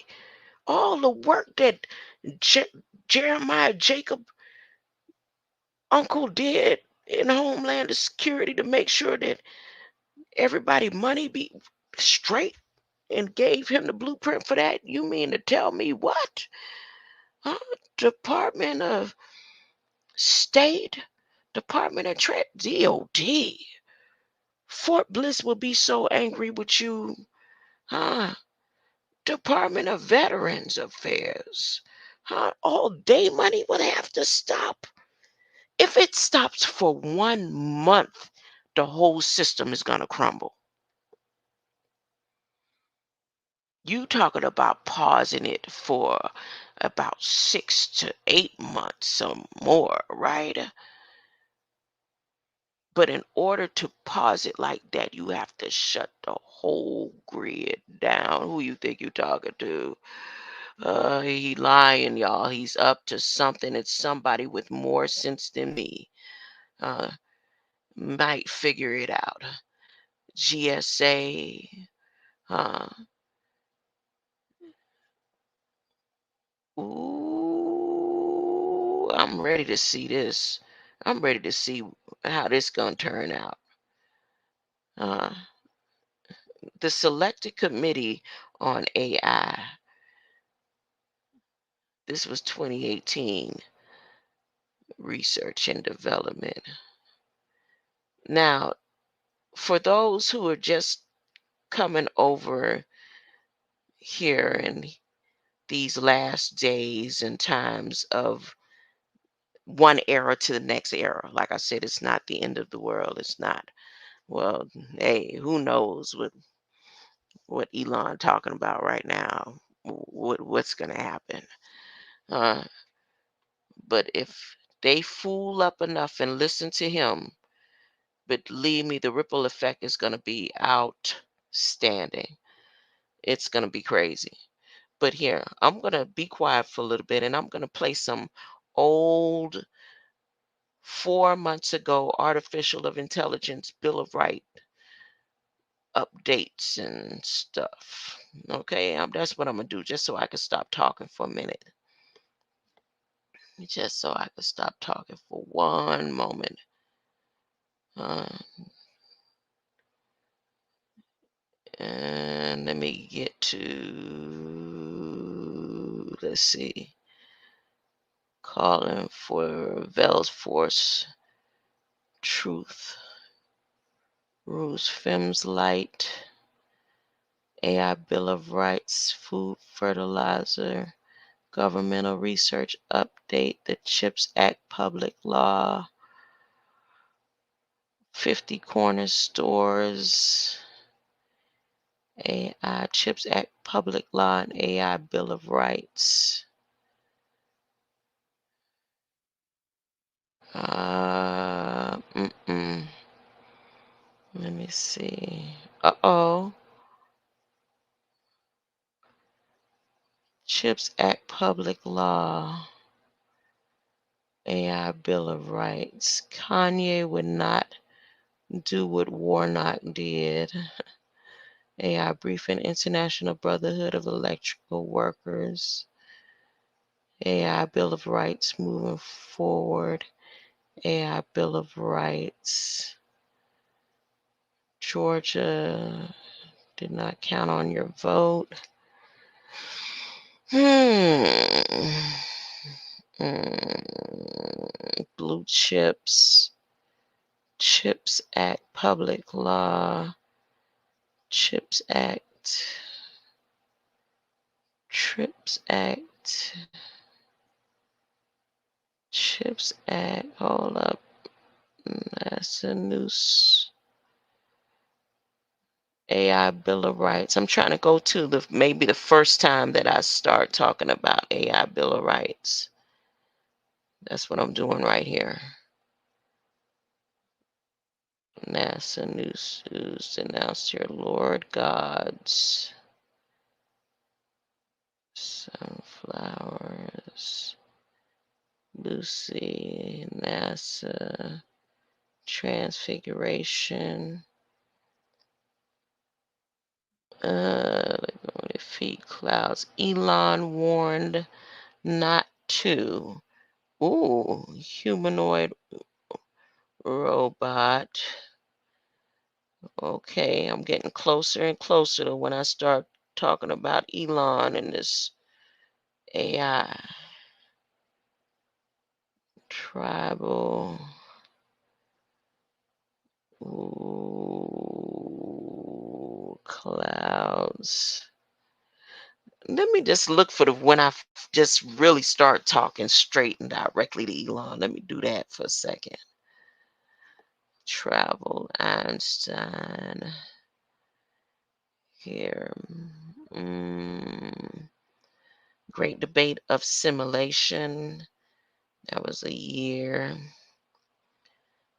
All the work that Je- Jeremiah Jacob Uncle did in Homeland Security to make sure that everybody money be straight and gave him the blueprint for that. You mean to tell me what? Huh? Department of State, Department of DOD. Fort Bliss will be so angry with you. Huh? Department of Veterans Affairs. Huh? All day money will have to stop. If it stops for 1 month, the whole system is going to crumble. You talking about pausing it for about 6 to 8 months or more, right? But in order to pause it like that, you have to shut the whole grid down. Who you think you talking to? He lying, y'all. He's up to something. It's somebody with more sense than me. Uh, might figure it out. GSA. Uh, ooh, I'm ready to see this. I'm ready to see how this gonna turn out. Uh, the selected committee on AI. This was 2018 research and development. Now, for those who are just coming over here in these last days and times of one era to the next era, like I said, it's not the end of the world. It's not. Well, hey, who knows what Elon talking about right now? What's gonna happen? Uh, but if they fool up enough and listen to him, but believe me, the ripple effect is gonna be outstanding. It's gonna be crazy. But here, I'm gonna be quiet for a little bit, and I'm gonna play some old 4 months ago artificial of intelligence Bill of Rights updates and stuff. Okay, that's what I'm gonna do just so I can stop talking for a minute. Just so I can stop talking for one moment. Uh, and let me get to, let's see, calling for Vels Force Truth, Rules Fems Light, AI Bill of Rights, Food Fertilizer, Governmental Research Update, the CHIPS Act Public Law, 50 Corner Stores, AI CHIPS Act Public Law, and AI Bill of Rights. Let me see. Uh-oh. CHIPS Act Public Law, AI Bill of Rights. Kanye would not do what Warnock did. AI briefing International Brotherhood of Electrical Workers. AI Bill of Rights moving forward. AI Bill of Rights. Georgia did not count on your vote. Blue chips. CHIPS Act Public Law. CHIPS Act. TRIPS Act. Chips Act. Hold up. That's a news. AI Bill of Rights. I'm trying to go to maybe the first time that I start talking about AI Bill of Rights. That's what I'm doing right here. NASA News announced here, Lord Gods. Sunflowers. Lucy. NASA. Transfiguration. Defeat clouds. Elon warned not to. Ooh, humanoid robot. Okay, I'm getting closer and closer to when I start talking about Elon and this AI. Tribal. Ooh, clouds. Let me just look for when I just really start talking straight and directly to Elon. Let me do that for a second. Travel, Einstein. Here. Great debate of simulation. That was a year.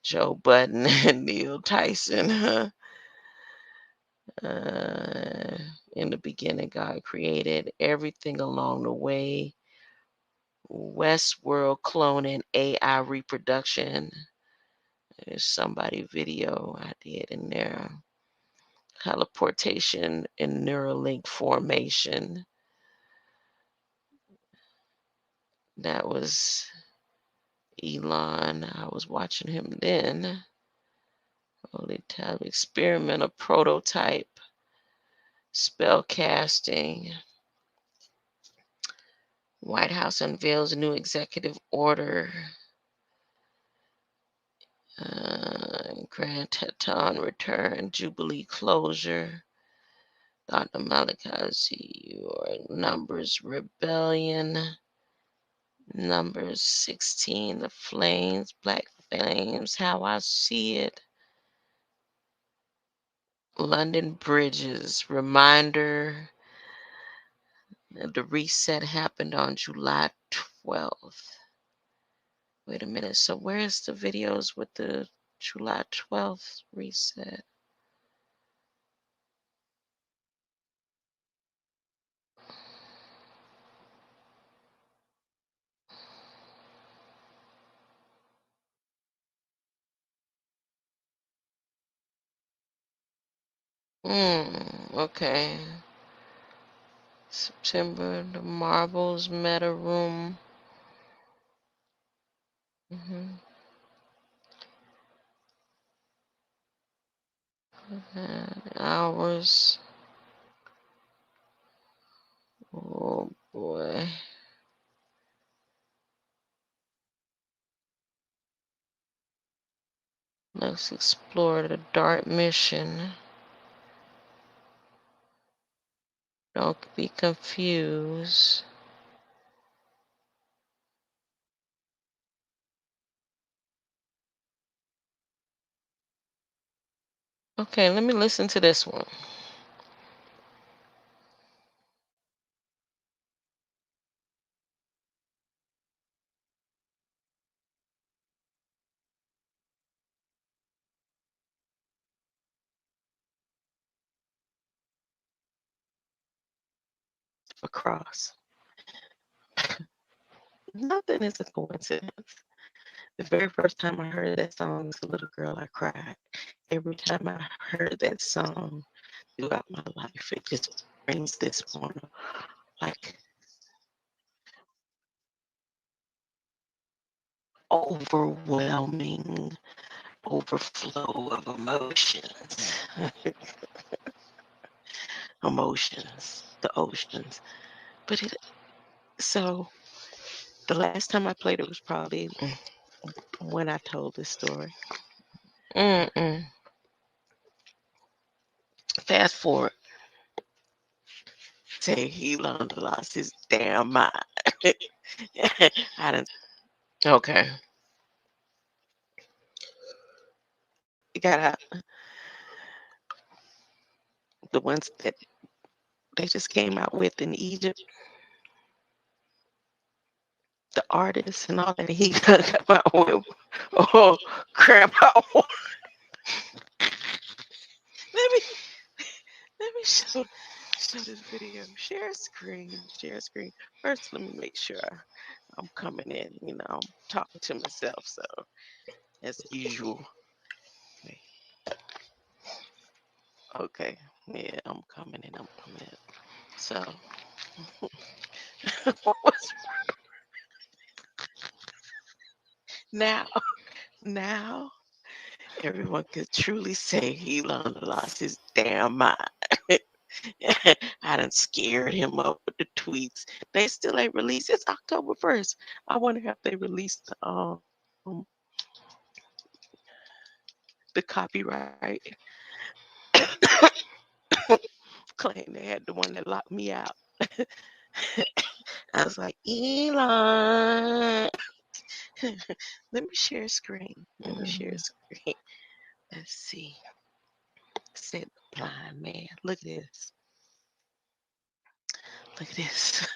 Joe Budden and Neil Tyson. In the beginning, God created everything along the way. Westworld cloning, AI reproduction. There's somebody video I did in there. Teleportation and Neuralink formation. That was Elon. I was watching him then. Holy tab, experimental prototype. Spell casting. White House unveils a new executive order. Grand Teton return, Jubilee closure. Dr. Malakazi, or Numbers Rebellion. Numbers 16, the flames, black flames, how I see it. London Bridges, reminder. The reset happened on July 12th. Wait a minute. So where's the videos with the July 12th reset? Okay. September, the Marbles Meta Room. Hours. Oh boy. Let's explore the DART mission. Don't be confused. Okay, let me listen to this one. Across. Nothing is a coincidence. The very first time I heard that song as a little girl, I cried. Every time I heard that song throughout my life, it just brings this one, like, overwhelming overflow of emotions. Emotions, the oceans. But so the last time I played it was probably when I told this story. Fast forward. say Elon lost his damn mind. I didn't. Okay. You got the ones that they just came out with in Egypt, the artists and all that. He come out with, oh crap! Let me show this video. Share screen. Share screen. First, let me make sure I'm coming in. You know, I'm talking to myself, so as usual. Okay, yeah, I'm coming in. I'm coming in. So, now, everyone could truly say Elon lost his damn mind. I done scared him up with the tweets. They still ain't released. It's October 1st. I wonder if they released the copyright claim. They had the one that locked me out. I was like, Elon. Let me share screen. Let me share screen. Let's see. Said the blind man. Look at this. Look at this.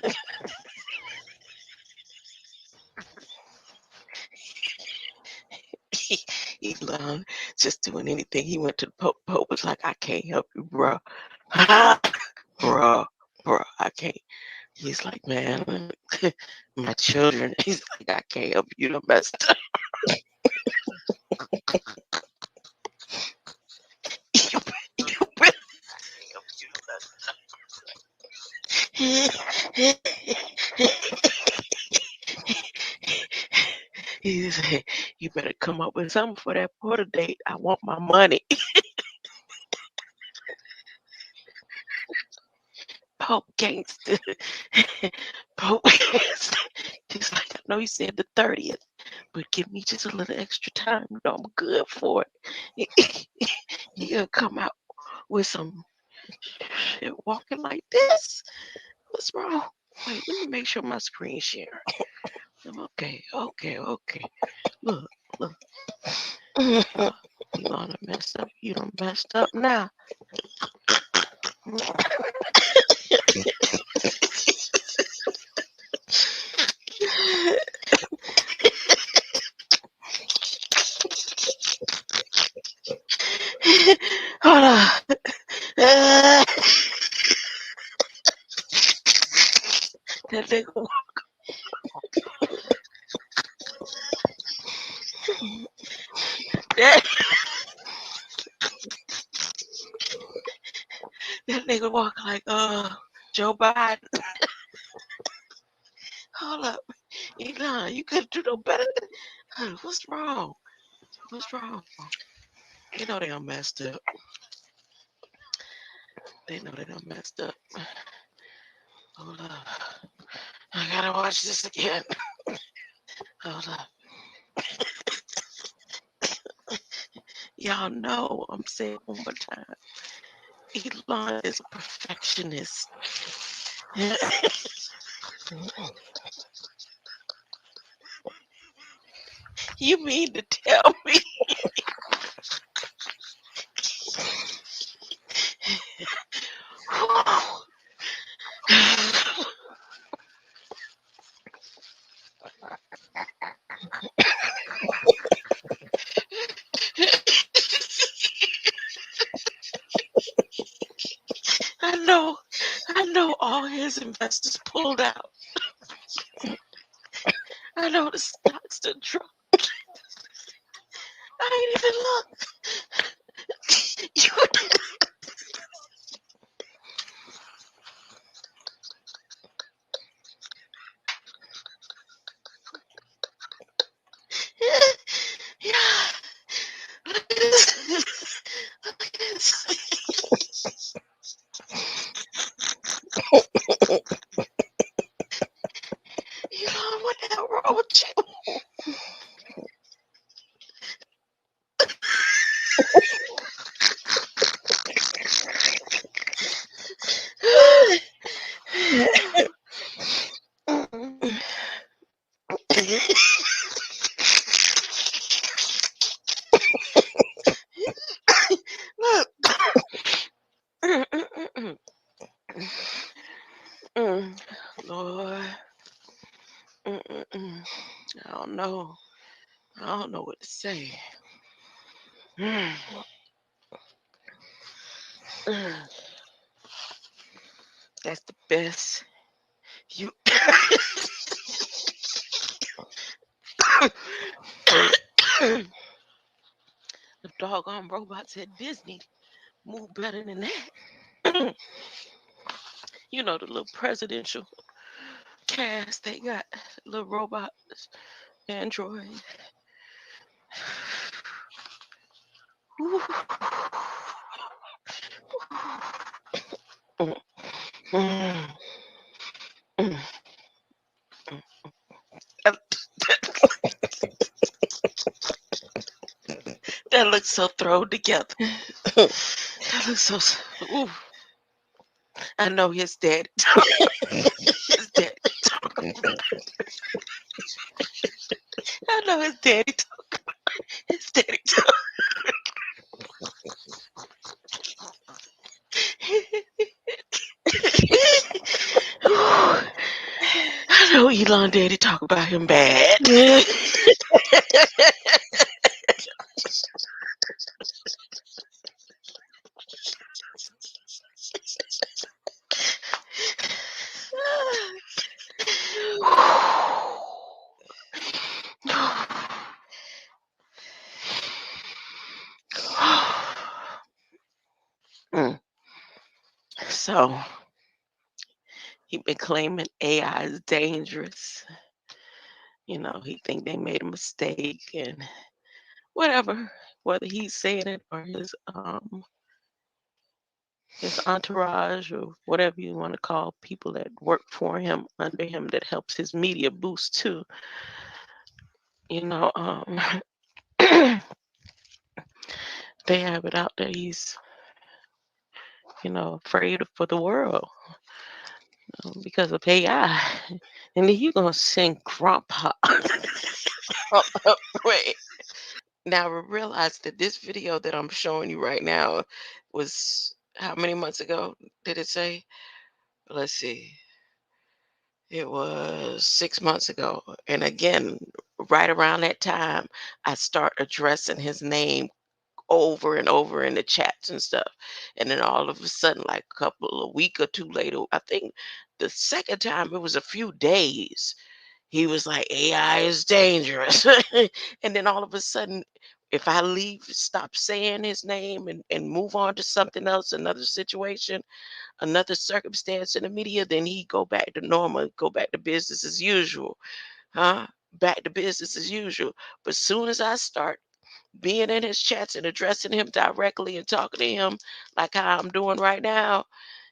Elon just doing anything. He went to the Pope. Pope was like, I can't help you, bro. bro, I can't. He's like, man, my children. He's like, I can't help you. The best. He said, you better come up with something for that quarter date. I want my money. Pope gangster. Pope gangster. He's like, I know you said the 30th, but give me just a little extra time. You know, I'm good for it. He'll come out with some shit walking like this. What's wrong? Wait, let me make sure my screen share. Okay. Look. You gonna mess up. You done messed up now. Hold on. That nigga walk. That nigga walk like Joe Biden. Hold up. Elon, you couldn't do no better. What's wrong? You know they done messed up. Hold up. I gotta watch this again. Hold up. Y'all know I'm saying one more time. Elon is a perfectionist. You mean to tell me? I know all his investors pulled out. I know the stocks done dropped. I ain't even looked. Yeah. Look at this. You know what the hell wrong with you? Lord. I don't know. I don't know what to say. That's the best. You. The doggone robots at Disney move better than that. You know, the little presidential cast they got, little robots, android. That looks so thrown together. That looks so. Ooh. I know his daddy. His daddy. I know his daddy. His daddy. I know Elon daddy talk about him bad. So he been claiming AI is dangerous. You know, he think they made a mistake and whatever, whether he's saying it or his entourage or whatever you want to call people that work for him, under him, that helps his media boost too. You know, they have it out there. He's, you know, afraid for the world because of AI. And then you gonna sing Grandpa. Wait. Now realize that this video that I'm showing you right now was how many months ago did it say? Let's see. It was 6 months ago. And again, right around that time, I start addressing his name over and over in the chats and stuff. And then all of a sudden, like a week or two later, I think the second time it was a few days, he was like, AI is dangerous. And then all of a sudden, if I stop saying his name and move on to something else, another situation, another circumstance in the media, then he go back to normal, go back to business as usual. Huh? Back to business as usual. But soon as I start being in his chats and addressing him directly and talking to him like how I'm doing right now,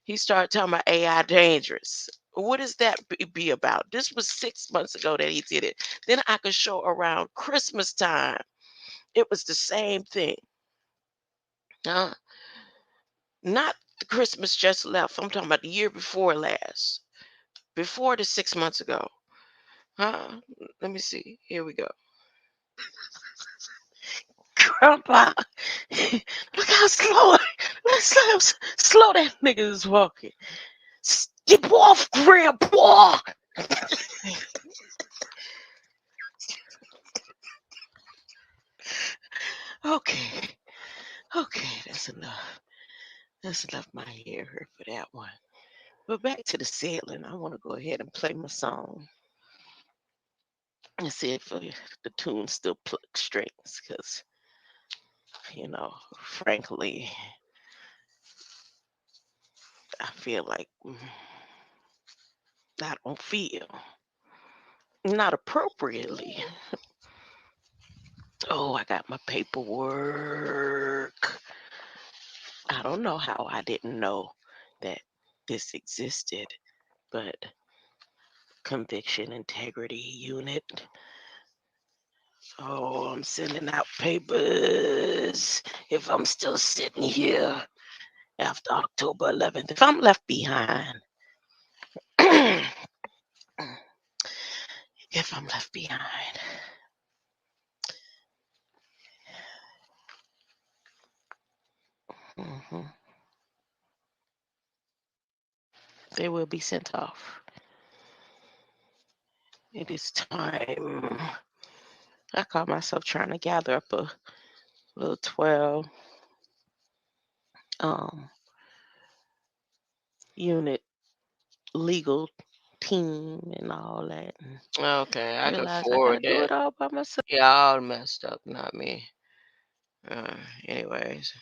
he started talking about AI dangerous. What does that be about? This was 6 months ago that he did it. Then I could show around Christmas time. It was the same thing. Not the Christmas just left. I'm talking about the year before last. Before the 6 months ago. Let me see. Here we go. Grandpa, look how slow. Let's slow that nigga is walking. Step off, Grandpa. Okay, that's enough. That's enough. My hair hurt for that one. But back to the sailing. I want to go ahead and play my song and see if the tune still plucks strings. Because, you know, frankly, I feel like I don't feel not appropriately. Oh, I got my paperwork. I don't know how I didn't know that this existed, but conviction integrity unit. Oh, I'm sending out papers. If I'm still sitting here after October 11th, if I'm left behind, if I'm left behind. They will be sent off. It is time. I caught myself trying to gather up a little 12 unit legal team and all that. And Okay, I can realized I gotta forward do that. it all by myself. Y'all messed up, not me. Anyways,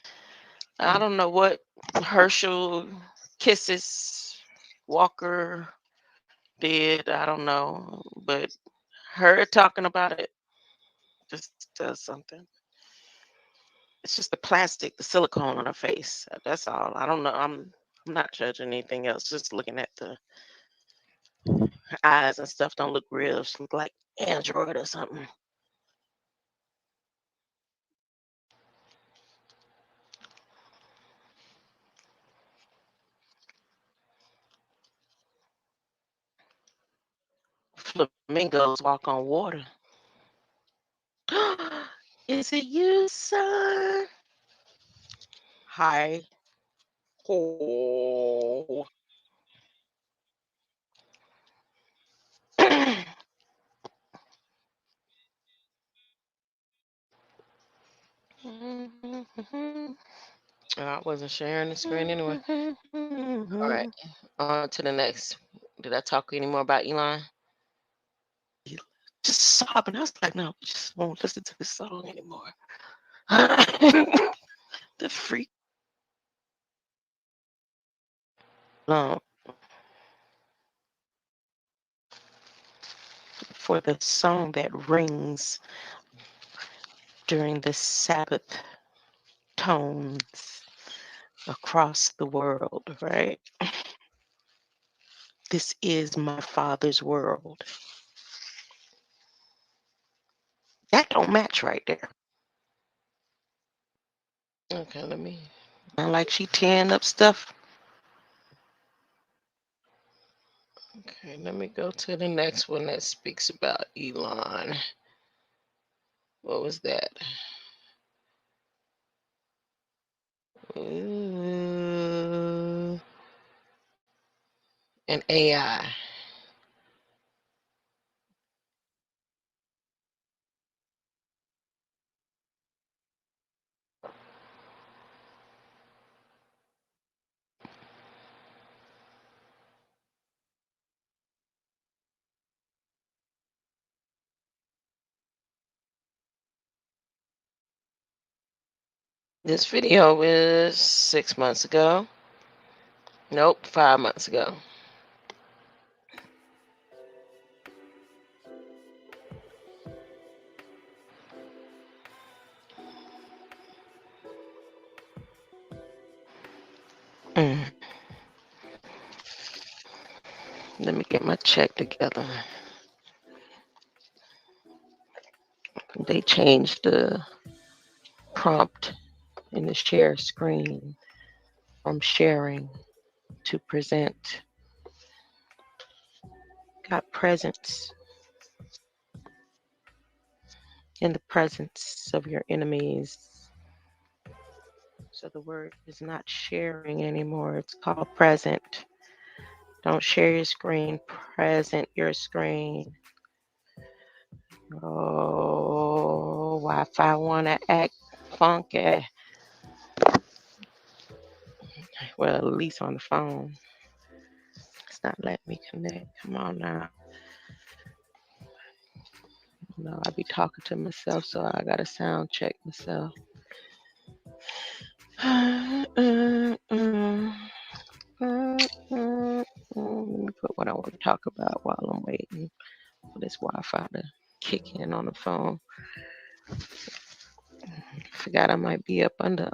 I don't know what Herschel Kisses Walker did. I don't know, but her talking about it just does something. It's just the plastic, the silicone on her face. That's all. I don't know. I'm not judging anything else. Just looking at the eyes and stuff. Don't look real. She look like Android or something. Flamingos walk on water. Is it you, son? Hi. Oh. I wasn't sharing the screen anyway. All right. On to the next. Did I talk any more about Elon? Just sobbing. I was like, no, I just won't listen to this song anymore. The freak. For the song that rings during the Sabbath tones across the world, right? This is my Father's world. That don't match right there. Okay, let me. Not like she tearing up stuff. Okay, let me go to the next one that speaks about Elon. What was that? And AI. This video is 6 months ago. Nope, 5 months ago. Let me get my check together. They changed the prompt in the share screen from sharing to present. Got presence in the presence of your enemies. So the word is not sharing anymore. It's called present. Don't share your screen. Present your screen. Oh, Wi-Fi want to act funky. Well, at least on the phone. It's not letting me connect. Come on now. No, I be talking to myself, so I gotta sound check myself. Let me put what I want to talk about while I'm waiting for this Wi-Fi to kick in on the phone. Forgot I might be up under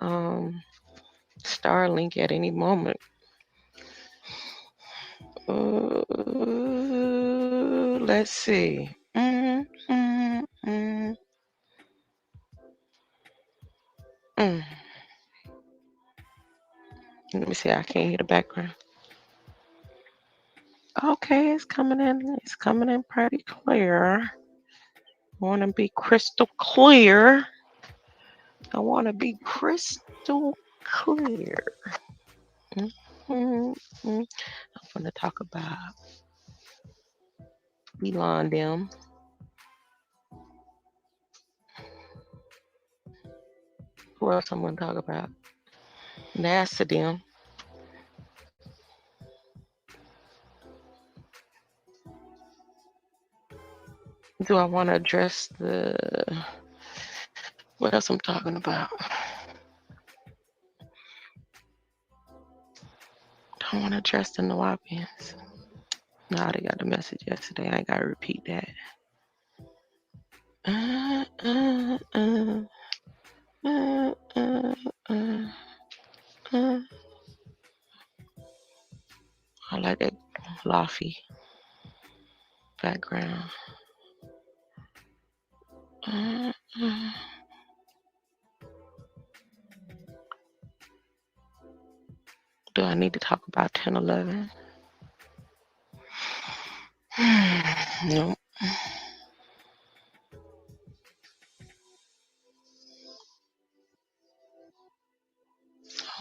Starlink at any moment. Let's see. Let me see. I can't hear the background. Okay, it's coming in. It's coming in pretty clear. I want to be crystal clear. I want to be crystal clear. I'm going to talk about Elon them. Who else I'm going to talk about? NASA them. Do I want to address the... What else I'm talking about? Don't want to address the Nawapians. No, they got the message yesterday. I ain't got to repeat that. I like that lofty background. Do I need to talk about 1011? No.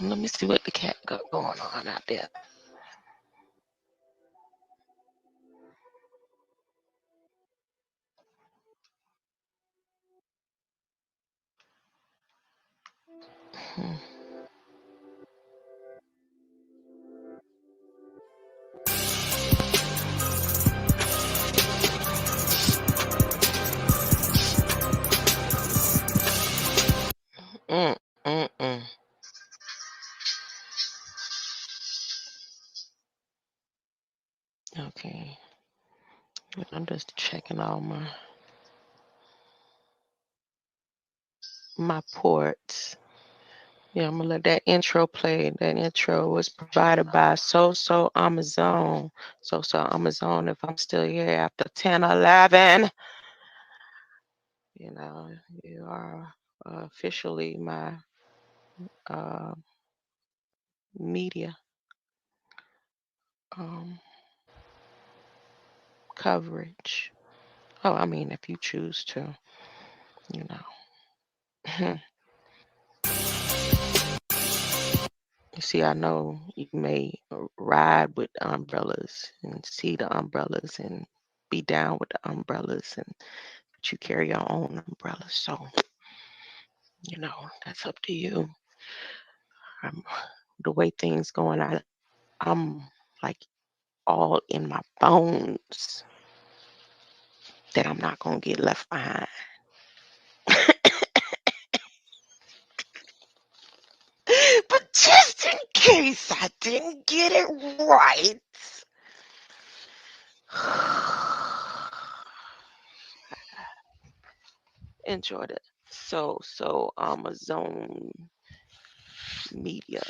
Let me see what the cat got going on out there. Okay. I'm just checking all my ports. Yeah, I'm gonna let that intro play. That intro was provided by So Amazon. So Amazon, if I'm still here after 10/11, you know, you are officially my media coverage. Oh, I mean, if you choose to, you know. You see, I know you may ride with the umbrellas and see the umbrellas and be down with the umbrellas, but you carry your own umbrellas. So, you know, that's up to you. The way things going, I'm like all in my bones that I'm not going to get left behind. But just in case I didn't get it right. Enjoyed it. So Amazon media.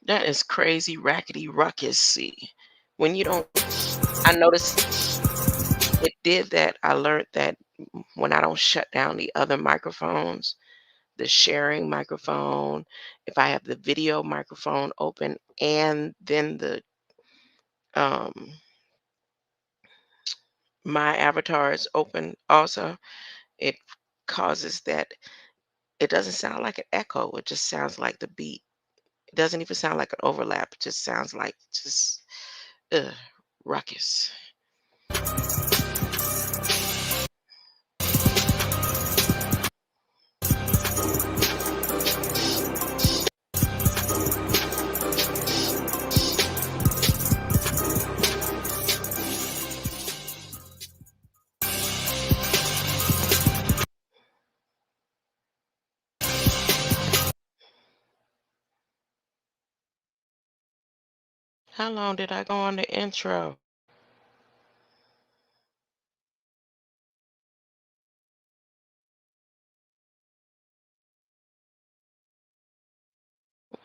That is crazy, rackety, ruckus-y. When you don't, I noticed it did that. I learned that when I don't shut down the other microphones, the sharing microphone, if I have the video microphone open and then the my avatar is open also, it causes that it doesn't sound like an echo. It just sounds like the beat. It doesn't even sound like an overlap. It just sounds like just ruckus. How long did I go on the intro?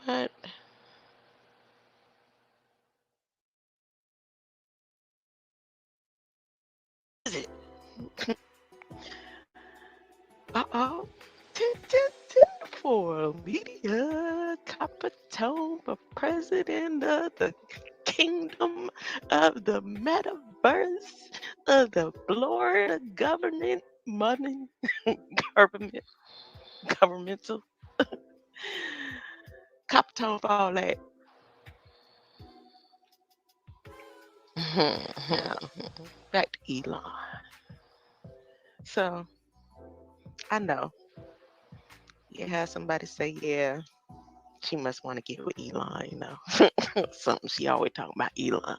What? Is it? Uh-oh. For media capital, the president of the kingdom of the metaverse of the Florida government money governmental capital for all that. Back to Elon. So I know you have somebody say, yeah, she must want to get with Elon, you know. Something she always talking about Elon.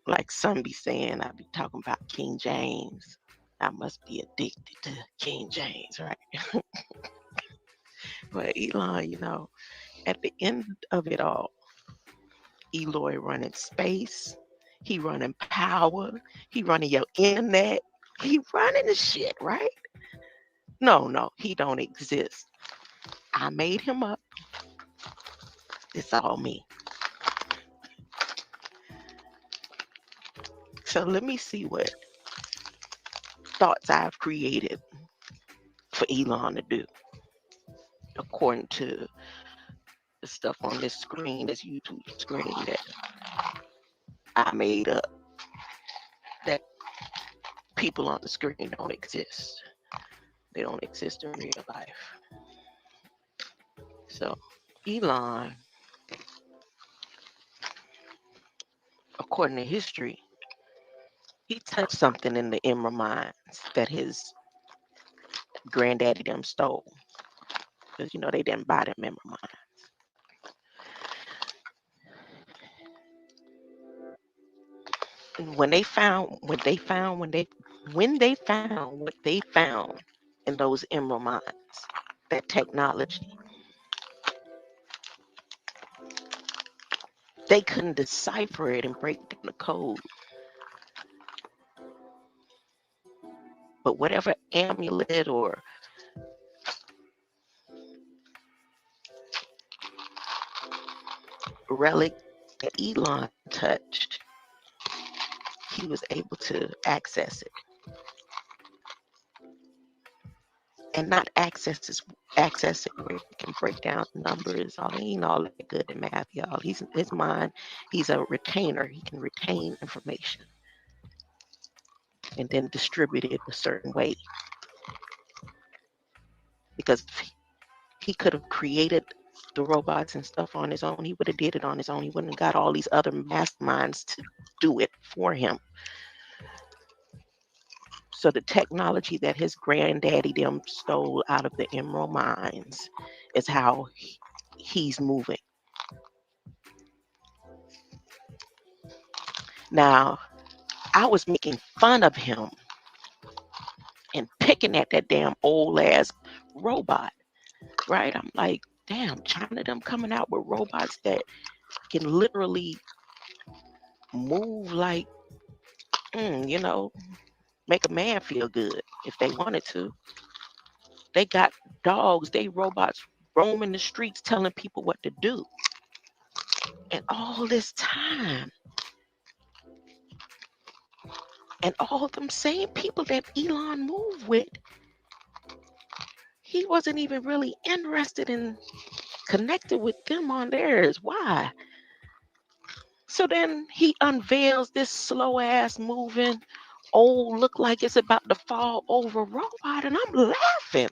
Like some be saying I be talking about King James. I must be addicted to King James, right? But Elon, you know, at the end of it all, Eloy running space, he running power, he running your internet, he running the shit, right? No, he don't exist. I made him up. It's all me. So let me see what thoughts I've created for Elon to do, according to the stuff on this screen, this YouTube screen that I made up, that people on the screen don't exist. They don't exist in real life. So Elon, according to history, he touched something in the Emerald mines that his granddaddy them stole. Because you know they didn't buy them Emerald mines. And when they found what they found in those Emerald mines, that technology, they couldn't decipher it and break down the code. But whatever amulet or relic that Elon touched, he was able to access it. And not access it where he can break down numbers. He ain't all that good at math, y'all. His mind, he's a retainer. He can retain information and then distribute it a certain way. Because he could have created the robots and stuff on his own. He would have did it on his own. He wouldn't have got all these other masterminds to do it for him. So the technology that his granddaddy them stole out of the Emerald mines is how he's moving. Now, I was making fun of him and picking at that damn old ass robot, right? I'm like, damn, China them coming out with robots that can literally move like, you know, make a man feel good if they wanted to. They got dogs, they robots roaming the streets telling people what to do. And all this time, and all them same people that Elon moved with, he wasn't even really interested in connected with them on theirs. Why? So then he unveils this slow ass moving, old, look like it's about to fall over robot, and I'm laughing.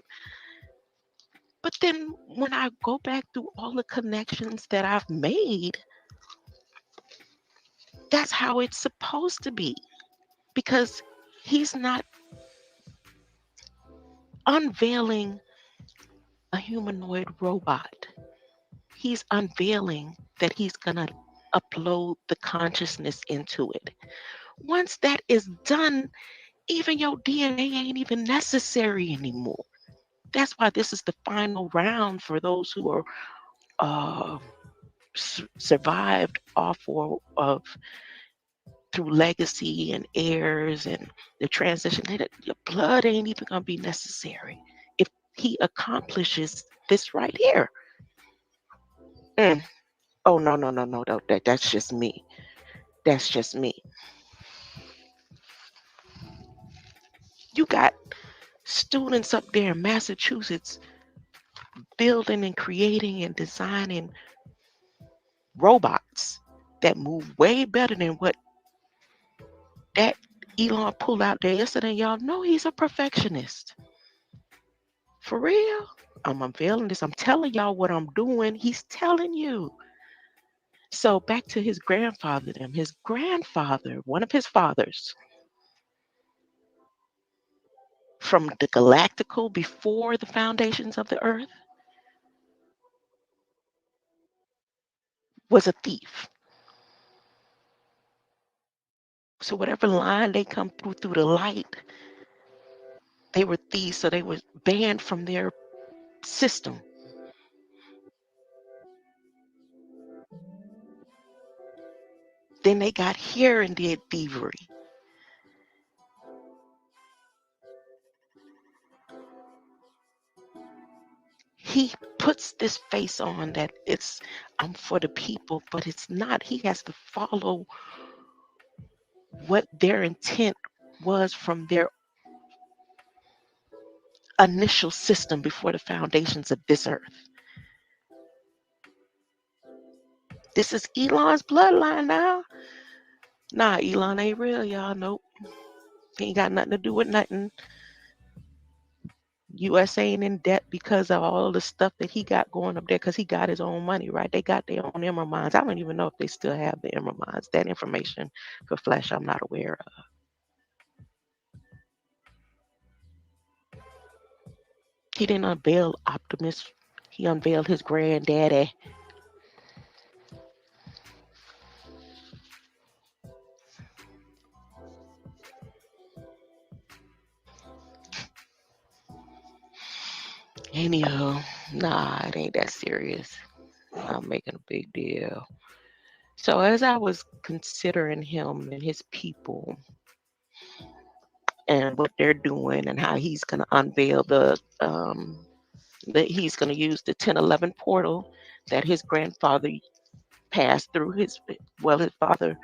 But then when I go back through all the connections that I've made, that's how it's supposed to be. Because he's not unveiling a humanoid robot. He's unveiling that he's going to upload the consciousness into it. Once that is done, even your DNA ain't even necessary anymore. That's why this is the final round for those who are survived off of through legacy and heirs and the transition. Your blood ain't even gonna be necessary if he accomplishes this right here. Oh no, that's just me. That's just me. You got students up there in Massachusetts building and creating and designing robots that move way better than what that Elon pulled out there yesterday. Y'all know he's a perfectionist. For real. I'm unveiling this. I'm telling y'all what I'm doing. He's telling you. So back to his grandfather, his grandfather, one of his fathers from the galactical before the foundations of the earth was a thief. So whatever line they come through the light, they were thieves. So they were banned from their system. Then they got here and did thievery. He puts this face on that I'm for the people, but it's not. He has to follow what their intent was from their initial system before the foundations of this earth. This is Elon's bloodline now. Nah, Elon ain't real, y'all. Nope. He ain't got nothing to do with nothing. US ain't in debt because of all the stuff that he got going up there because he got his own money, right? They got their own emerald mines. I don't even know if they still have the emerald mines. That information for Flash, I'm not aware of. He didn't unveil Optimus. He unveiled his granddaddy. Anyhow, nah, it ain't that serious. I'm making a big deal. So as I was considering him and his people and what they're doing and how he's going to unveil that he's going to use the 1011 portal that his grandfather passed through his father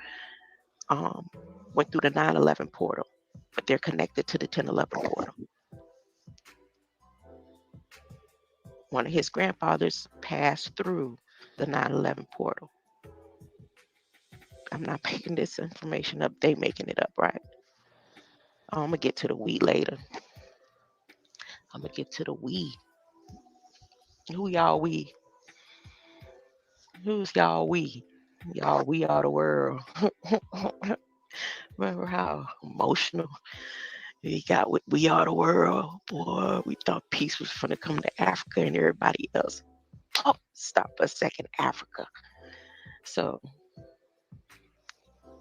went through the 911 portal, but they're connected to the 1011 portal. One of his grandfathers passed through the 911 portal. I'm not making this information up. They making it up, right? I'm going to get to the we later. I'm going to get to the we. Who y'all we? Who's y'all we? Y'all, we are the world. Remember how emotional we got with We Are the World? Boy, we thought peace was going to come to Africa and everybody else. Oh, stop a second, Africa. So,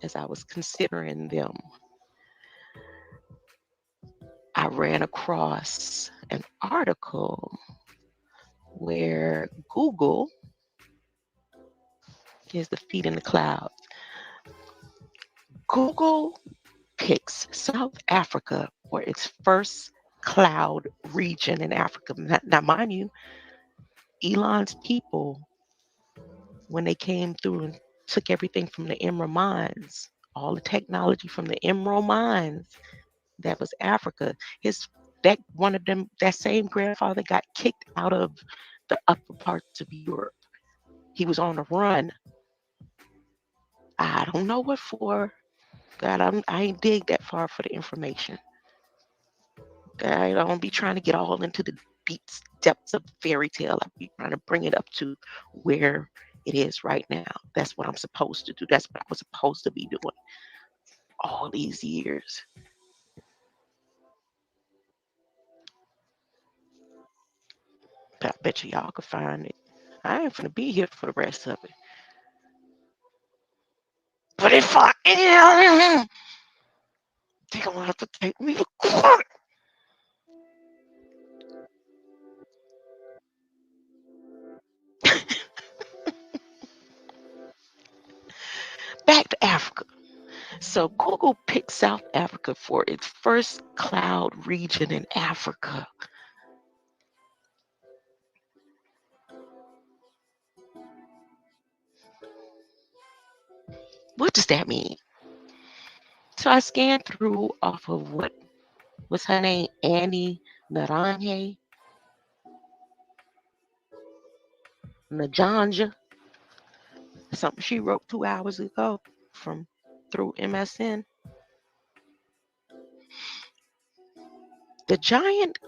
as I was considering them, I ran across an article where Google is the feet in the clouds. Google picks South Africa for its first cloud region in Africa. Now, mind you, Elon's people, when they came through and took everything from the emerald mines, all the technology from the emerald mines, that was Africa. One of them, that same grandfather got kicked out of the upper parts of Europe. He was on a run. I don't know what for. God, I ain't dig that far for the information. I don't be trying to get all into the deep depths of fairy tale. I be trying to bring it up to where it is right now. That's what I'm supposed to do. That's what I was supposed to be doing all these years. But I bet you y'all could find it. I ain't gonna be here for the rest of it. But if I am, they're gonna have to take me to court. back to Africa. So Google picked South Africa for its first cloud region in Africa. What does that mean? So I scanned through off of what was her name, Annie Naranje, Najanja, something she wrote 2 hours ago from through MSN. The giant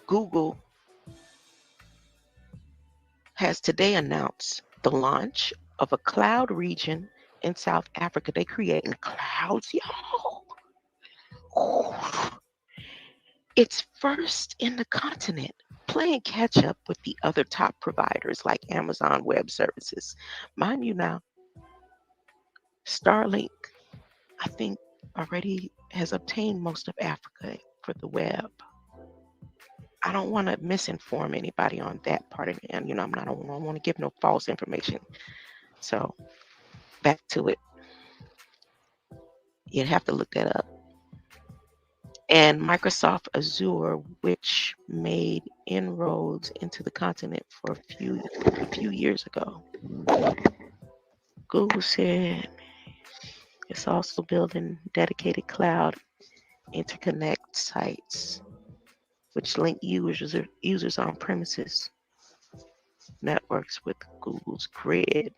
Google has today announced the launch of a cloud region in South Africa. They creating clouds, y'all. Oh, it's first in the continent, playing catch up with the other top providers like Amazon Web Services. Mind you now, Starlink, I think, already has obtained most of Africa for the web. I don't want to misinform anybody on that part of it. And, I don't want to give no false information. So back to it. You'd have to look that up. And Microsoft Azure, which made inroads into the continent for a few years ago. Google said it's also building dedicated cloud interconnect sites, which link users on premises networks with Google's grid.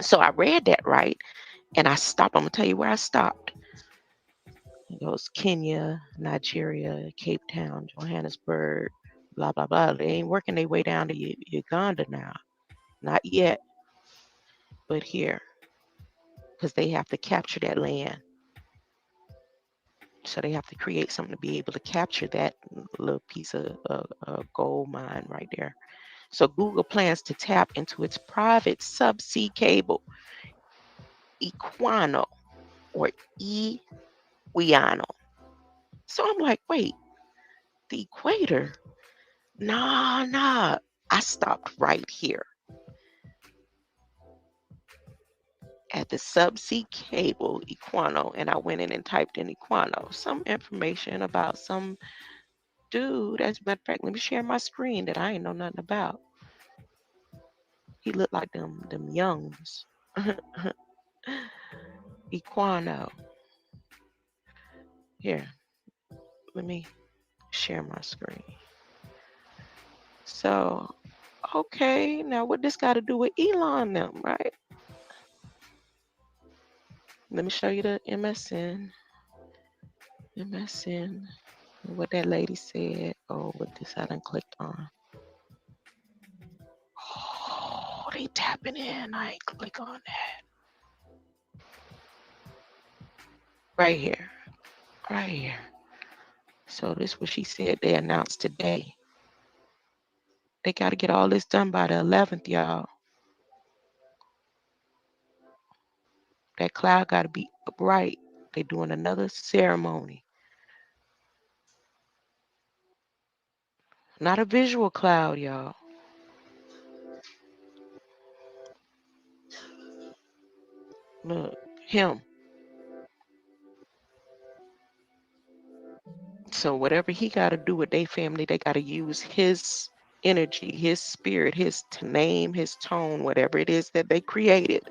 So I read that right, and I stopped. I'm gonna tell you where I stopped. It goes Kenya, Nigeria, Cape Town, Johannesburg, blah blah blah. They ain't working their way down to Uganda now, not yet, but here, because they have to capture that land. So they have to create something to be able to capture that little piece of gold mine right there. So Google plans to tap into its private subsea cable, Equano, or Equiano. So I'm like, wait, the equator? Nah. I stopped right here at the subsea cable, Equano, and I went in and typed in Equano. Some information about some dude. As a matter of fact, let me share my screen that I ain't know nothing about. He looked like them youngs. Equano. Here, let me share my screen. So, okay, now what this got to do with Elon them, right? Let me show you the MSN. What that lady said. Oh, what this I done clicked on. Oh, they tapping in. I ain't click on that. Right here. So this what she said they announced today. They got to get all this done by the 11th, y'all. That cloud got to be upright. They doing another ceremony. Not a visual cloud, y'all. Look, him. So whatever he got to do with their family, they got to use his energy, his spirit, his name, his tone, whatever it is that they created.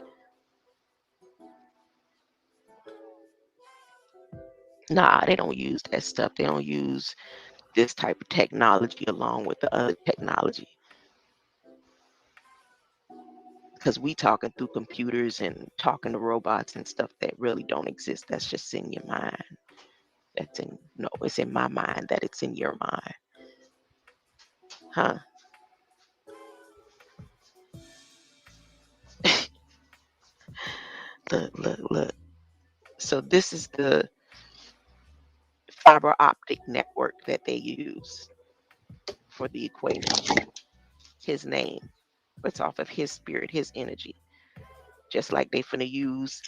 Nah, they don't use that stuff. They don't use this type of technology along with the other technology. Because we talking through computers and talking to robots and stuff that really don't exist. That's just in your mind. It's in my mind that it's in your mind. Huh? Look. So this is the fiber optic network that they use for the equator. His name. It's off of his spirit, his energy. Just like they finna use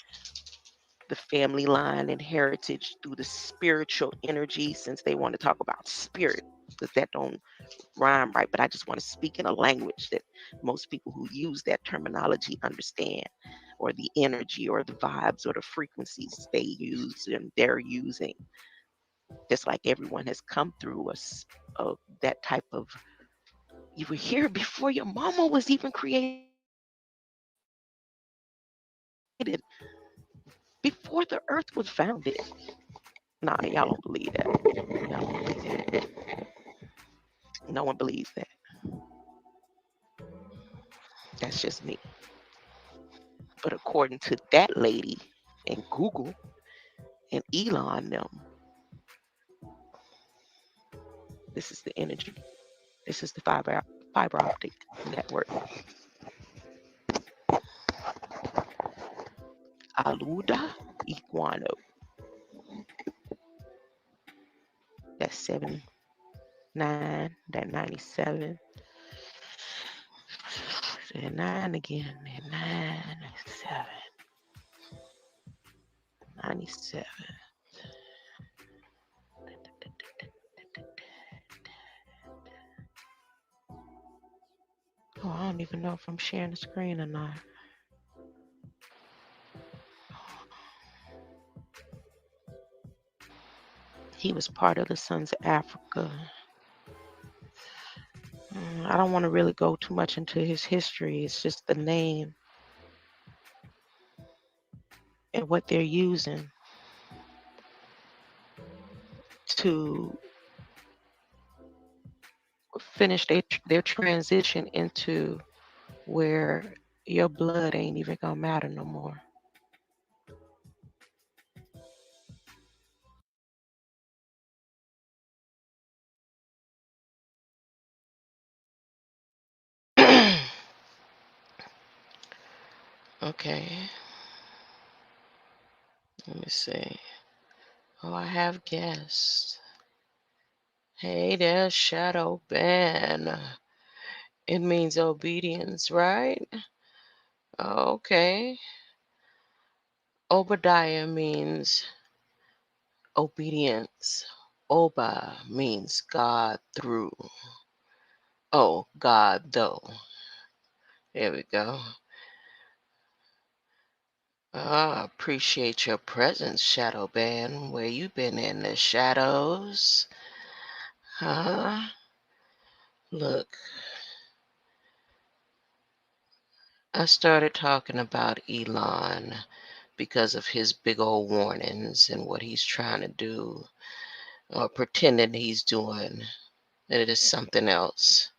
the family line and heritage through the spiritual energy, since they want to talk about spirit. because that don't rhyme right, but I just want to speak in a language that most people who use that terminology understand, or the energy or the vibes or the frequencies they use and they're using. Just like everyone has come through that type of, you were here before your mama was even created, before the earth was founded. Nah, y'all don't believe that. Y'all don't believe that. No one believes that. That's just me. But according to that lady and Google and Elon them, this is the energy. This is the fiber optic network. Aluda Iguano. That's 79. That 97. That 9 again. That 9, 7, 97. Oh, I don't even know if I'm sharing the screen or not. He was part of the Sons of Africa. I don't want to really go too much into his history. It's just the name and what they're using to finish their transition into where your blood ain't even gonna matter no more. Okay. Let me see. Oh, I have guests. Hey there, Shadow Ben. It means obedience, right? Okay. Obadiah means obedience. Oba means God through. Oh, God though. There we go. Appreciate your presence, Shadow Band. Where you been in the shadows? Huh? Look, I started talking about Elon because of his big old warnings and what he's trying to do, or pretending he's doing. That it is something else.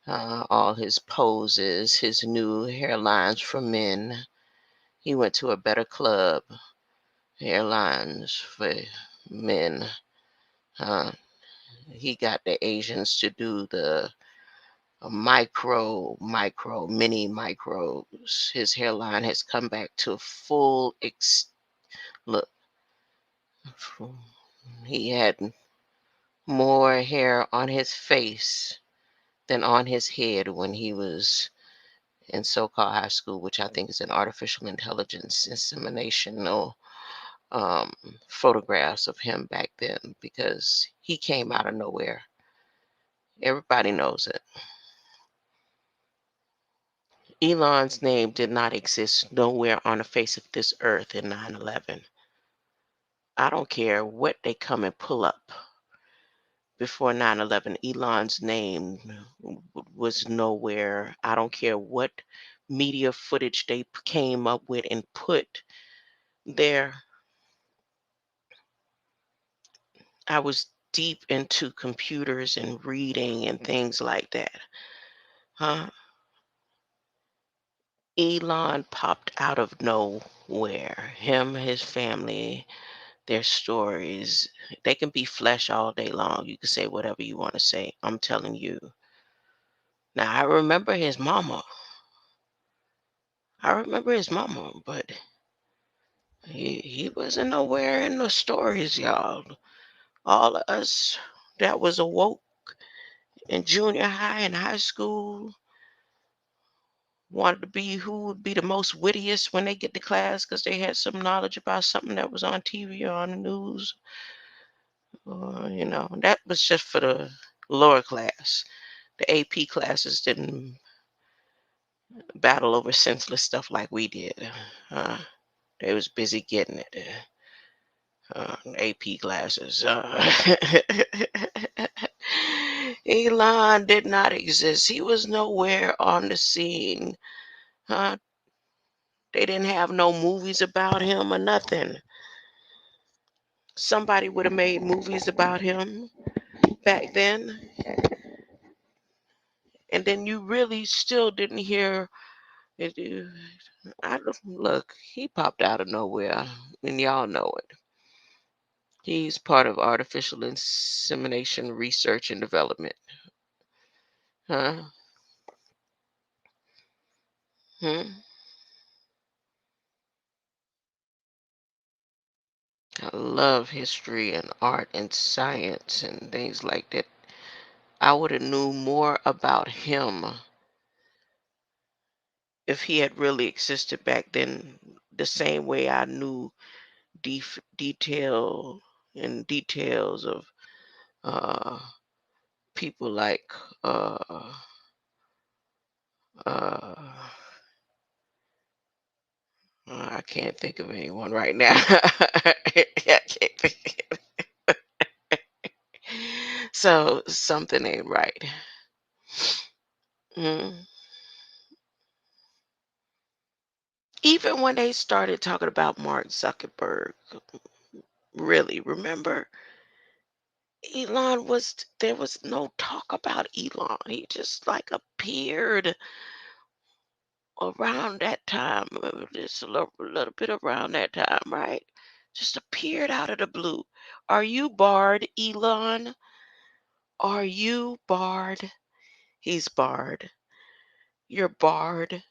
All his poses, his new hairlines for men. He went to a better club. Hairlines for men. He got the Asians to do the mini micros. His hairline has come back to full look. He had more hair on his face than on his head when he was in so-called high school, which I think is an artificial intelligence inseminational photographs of him back then, because he came out of nowhere. Everybody knows it. Elon's name did not exist nowhere on the face of this earth in 9/11. I don't care what they come and pull up. Before 9/11, Elon's name was nowhere. I don't care what media footage they came up with and put there. I was deep into computers and reading and things like that. Huh? Elon popped out of nowhere. Him, his family, their stories. They can be flesh all day long. You can say whatever you want to say. I'm telling you. Now, I remember his mama. But he wasn't nowhere in the stories, y'all. All of us that was awoke in junior high and high school wanted to be who would be the most wittiest when they get to class because they had some knowledge about something that was on TV or on the news. Or, that was just for the lower class. The AP classes didn't battle over senseless stuff like we did. They was busy getting it. AP classes. Elon did not exist. He was nowhere on the scene. Uh, they didn't have no movies about him or nothing. Somebody would have made movies about him back then, and then you really still didn't hear it. Look, he popped out of nowhere, and y'all know it. He's part of artificial insemination research and development. Huh? Hmm? I love history and art and science and things like that. I would have knew more about him if he had really existed back then, the same way I knew details of uh, people like uh, uh, I can't think of anyone right now. I can't think. So something ain't right. Mm. Even when they started talking about Mark Zuckerberg, really, remember Elon there was no talk about Elon. He just like appeared around that time, just a little bit around that time, right? Just appeared out of the blue. Are you barred, Elon? Are you barred? He's barred. You're barred.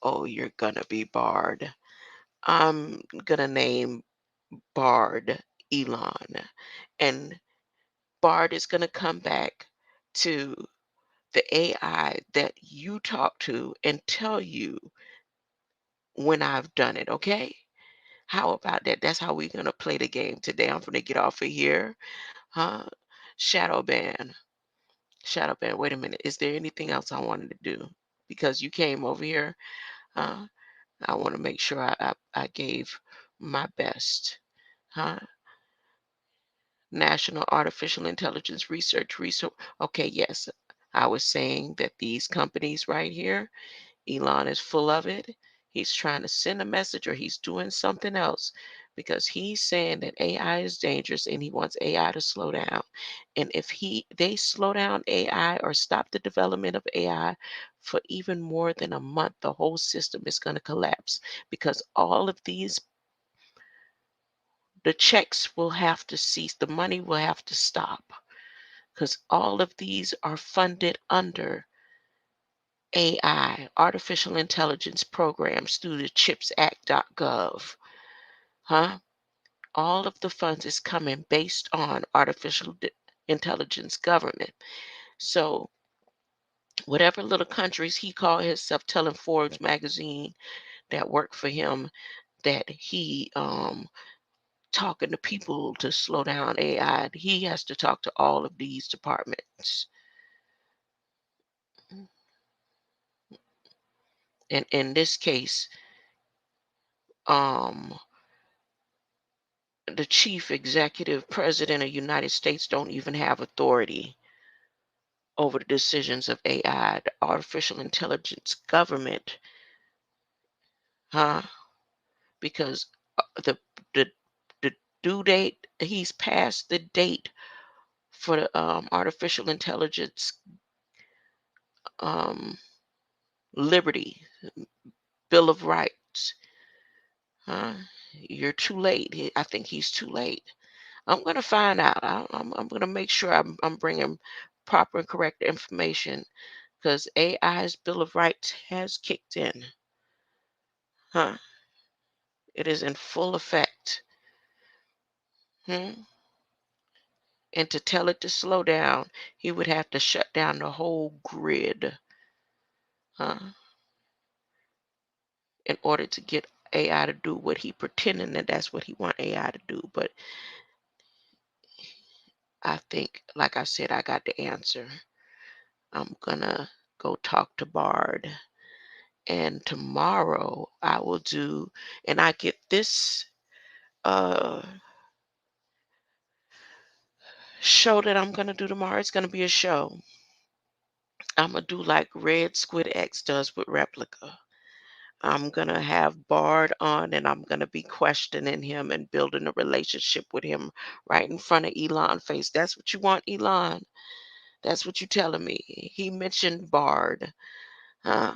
Oh, you're gonna be barred. I'm gonna name Bard Elon. And Bard is gonna come back to the AI that you talk to and tell you when I've done it, okay? How about that? That's how we're gonna play the game today. I'm gonna get off of here. Huh? Shadow ban. Shadow ban. Wait a minute. Is there anything else I wanted to do? Because you came over here. Uh, I want to make sure I gave my best. Huh? National Artificial Intelligence Research. Okay, yes. I was saying that these companies right here, Elon is full of it. He's trying to send a message or he's doing something else because he's saying that AI is dangerous and he wants AI to slow down. And if they slow down AI or stop the development of AI for even more than a month, the whole system is going to collapse because all of these the checks will have to cease, the money will have to stop because all of these are funded under AI, artificial intelligence programs through the chipsact.gov. Huh? All of the funds is coming based on intelligence government. So whatever little countries he called himself telling Forbes magazine that work for him that he talking to people to slow down AI, he has to talk to all of these departments. And in this case, um, the chief executive president of the United States don't even have authority over the decisions of AI, the artificial intelligence government, huh? Because the the the due date, he's passed the date for the artificial intelligence um, liberty bill of rights. Huh? You're too late. I think he's too late. I'm gonna find out. I'm gonna make sure I'm bringing proper and correct information because AI's Bill of Rights has kicked in. Huh? It is in full effect. Hmm? And to tell it to slow down, he would have to shut down the whole grid, huh? In order to get AI to do what he pretending that that's what he want AI to do. But I think, like I said, I got the answer. I'm gonna go talk to Bard. And tomorrow I will do, and I get this uh show that I'm gonna do tomorrow. It's gonna be a show. I'm gonna do like Red Squid X does with Replica. I'm gonna have Bard on and I'm gonna be questioning him and building a relationship with him right in front of Elon face. That's what you want, Elon. That's what you telling me. He mentioned Bard. Uh,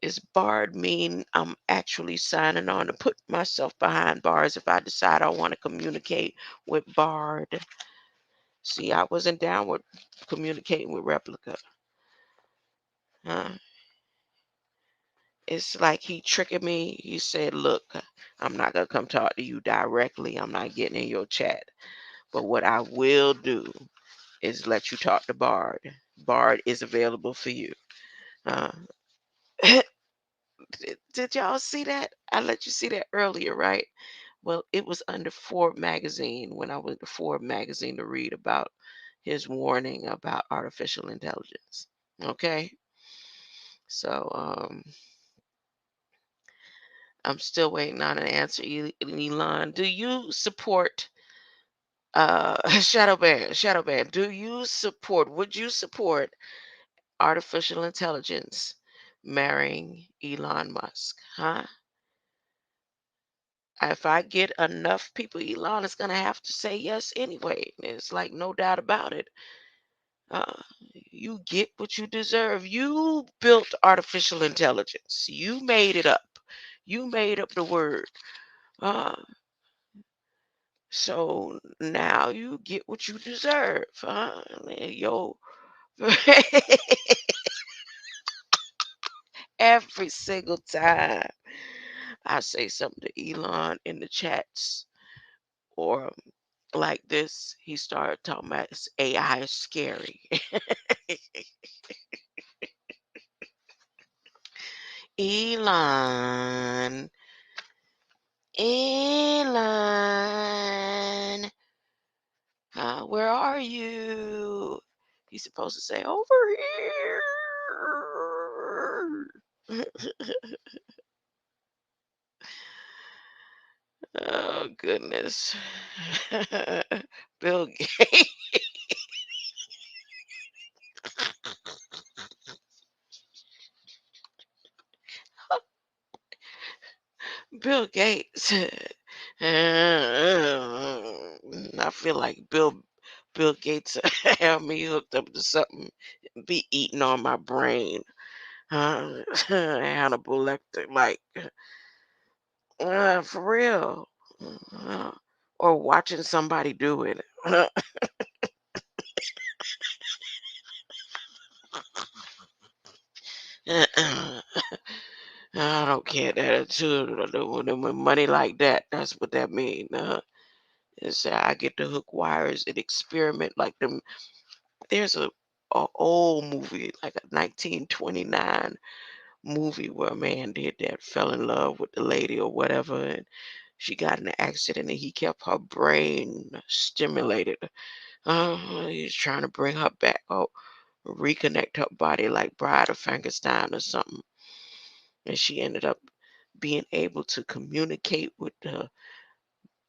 is Bard mean I'm actually signing on to put myself behind bars if I decide I want to communicate with Bard? See, I wasn't down with communicating with Replica. Huh? It's like he tricking me. He said, look, I'm not going to come talk to you directly. I'm not getting in your chat. But what I will do is let you talk to Bard. Bard is available for you. Uh, did y'all see that? I let you see that earlier, right? Well, it was under Forbes magazine when I went to Forbes magazine to read about his warning about artificial intelligence. Okay. So I'm still waiting on an answer, Elon. Do you support Shadow Bear, would you support artificial intelligence marrying Elon Musk? Huh? If I get enough people, Elon is going to have to say yes anyway. There's like no doubt about it. Uh, you get what you deserve. You built artificial intelligence. You made it up. You made up the word. Uh, so now you get what you deserve. Yo, every single time I say something to Elon in the chats or like this, he started talking about AI is scary. Elon, Elon, where are you? He's supposed to say, over here. Oh, goodness. Bill Gates. Bill Gates. I feel like Bill Gates have me hooked up to something, be eating on my brain. Hannibal Lecter, like for real. Uh, or watching somebody do it. I don't care that attitude with money like that. That's what that means. Is I get to hook wires and experiment like them. There's a old movie, like a 1929 movie where a man did that, fell in love with the lady or whatever, and she got in an accident and he kept her brain stimulated. He's trying to bring her back or reconnect her body like Bride of Frankenstein or something. And she ended up being able to communicate with the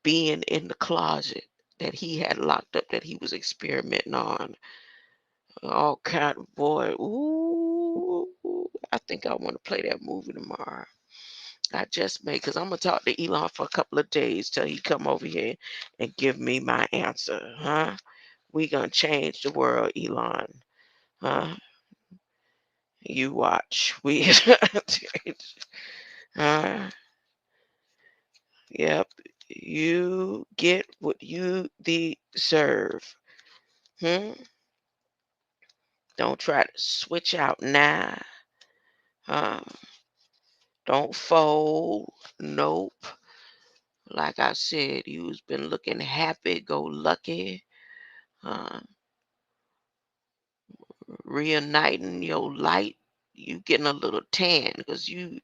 being in the closet that he had locked up that he was experimenting on. All kind of boy. Ooh, I think I want to play that movie tomorrow. I just may, because I'm gonna talk to Elon for a couple of days till he come over here and give me my answer. Huh? We gonna change the world, Elon. Huh? You watch. We uh, yep. You get what you deserve. Hmm? Don't try to switch out now. Huh? Don't fold. Nope. Like I said, you's been looking happy, go lucky, uh, reuniting your light. You getting a little tan because you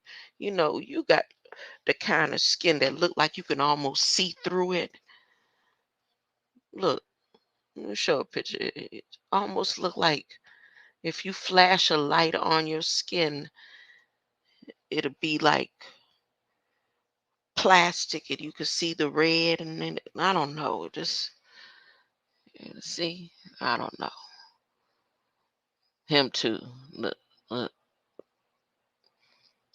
got the kind of skin that look like you can almost see through it. Look, Let me show a picture. It almost look like if you flash a light on your skin, it'll be like plastic and you could see the red and then I don't know. Just see, I don't know. Him too. Look, look.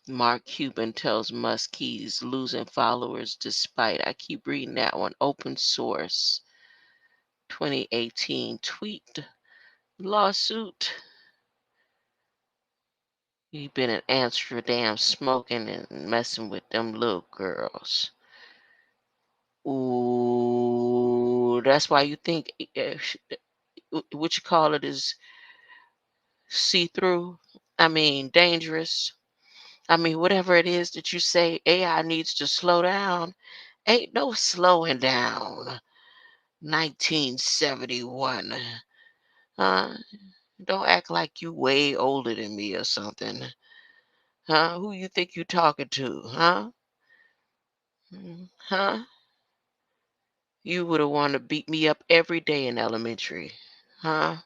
Mark Cuban tells Musk he's losing followers despite. I keep reading that one. Open source 2018 tweet lawsuit. He been in Amsterdam smoking and messing with them little girls. Ooh, that's why you think what you call it is see-through. I mean, dangerous. I mean, whatever it is that you say AI needs to slow down, ain't no slowing down. 1971. Huh? Don't act like you way older than me or something. Huh? Who you think you talking to? Huh? Huh? You would have wanted to beat me up every day in elementary. Huh?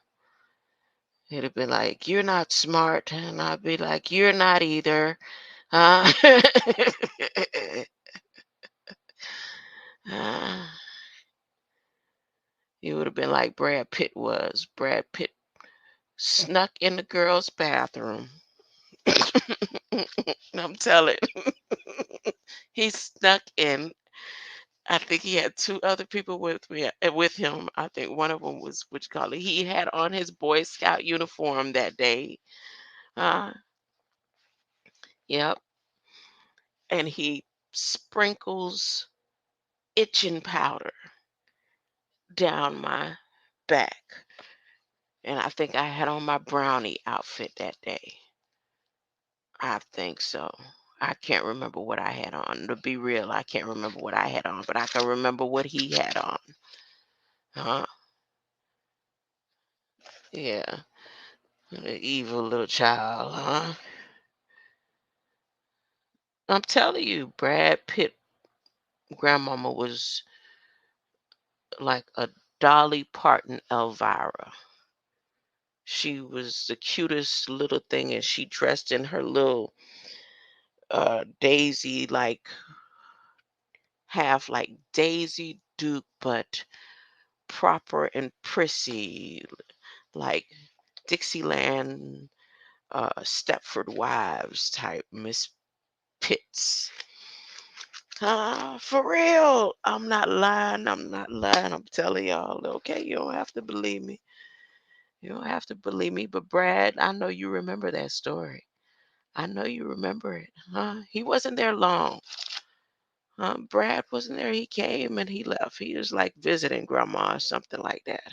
It'd have been like, you're not smart. And I'd be like, you're not either. Huh? You would have been like Brad Pitt was. Brad Pitt snuck in the girls' bathroom. I'm telling. He snuck in. I think he had two other people with him. I think one of them was what you call it. He had on his Boy Scout uniform that day. Uh, yep. And he sprinkles itching powder down my back. And I think I had on my brownie outfit that day. I think so. I can't remember what I had on. To be real, I can't remember what I had on, but I can remember what he had on. Huh? Yeah. The evil little child, huh? I'm telling you, Brad Pitt grandmama was like a Dolly Parton Elvira. She was the cutest little thing, and she dressed in her little Daisy, like half like Daisy Duke, but proper and prissy, like Dixieland, Stepford Wives type Miss Pitts. For real. I'm not lying. I'm not lying. I'm telling y'all. Okay, you don't have to believe me. You don't have to believe me. But Brad, I know you remember that story. I know you remember it. Huh? He wasn't there long. Brad wasn't there. He came and he left. He was like visiting grandma or something like that.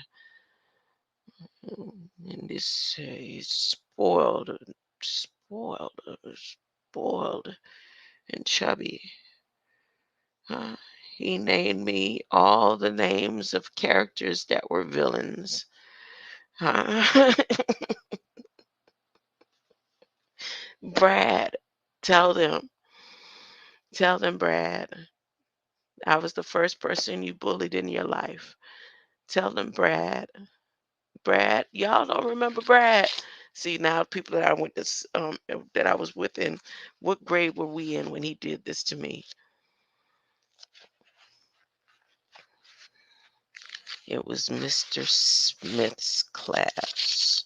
And this he's spoiled, spoiled, and chubby. Uh, he named me all the names of characters that were villains. Uh, Brad, tell them, Brad, I was the first person you bullied in your life. Tell them, Brad, y'all don't remember Brad. See now, people that I went to, that I was with in, what grade were we in when he did this to me? It was Mr. Smith's class.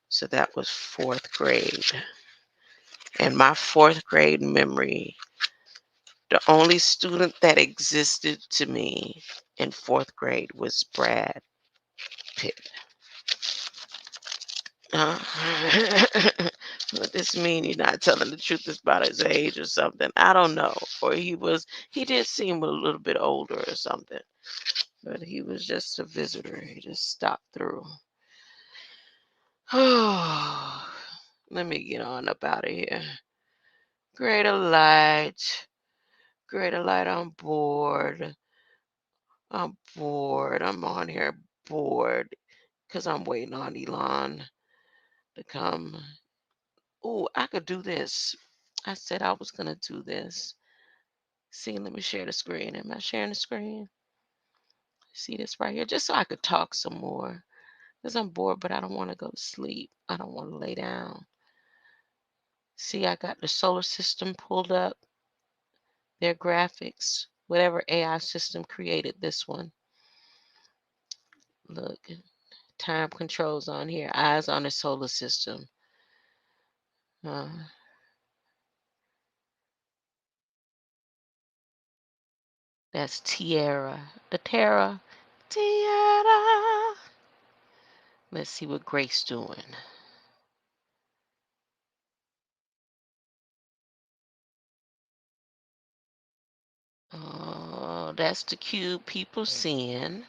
So that was fourth grade. And my fourth grade memory, the only student that existed to me in fourth grade was Brad Pitt. Uh, what this mean? He's not telling the truth about his age or something. I don't know. Or he did seem a little bit older or something. But he was just a visitor. He just stopped through. Oh, let me get on up out of here. Greater light. Greater light, I'm bored. I'm bored. I'm on here bored because I'm waiting on Elon to come. Oh, I could do this. I said I was going to do this. See, let me share the screen. Am I sharing the screen? See this right here? Just so I could talk some more. Because I'm bored, but I don't want to go to sleep. I don't want to lay down. See, I got the solar system pulled up, their graphics, whatever AI system created this one. Look, time controls on here, eyes on the solar system. That's Tiara. The Terra. Tiara. Let's see what Grace doing. Oh, that's the cube people seeing.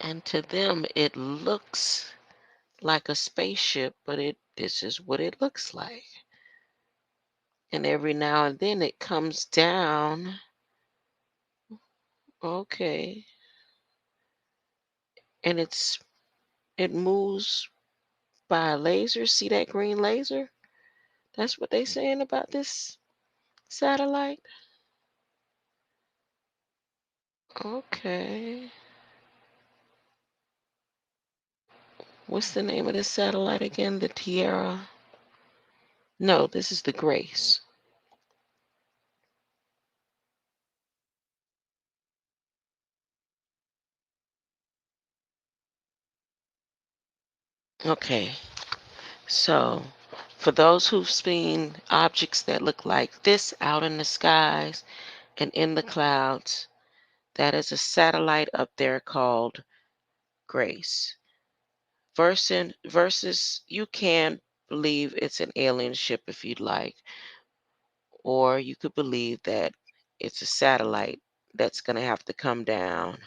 And to them, it looks like a spaceship, but this is what it looks like. And every now and then it comes down. Okay. And it moves by a laser. See that green laser? That's what they saying about this satellite. Okay. What's the name of this satellite again? The Tierra? No, this is the Grace. Okay. So, for those who've seen objects that look like this out in the skies and in the clouds, that is a satellite up there called Grace. Versus you can believe it's an alien ship if you'd like, or you could believe that it's a satellite that's going to have to come down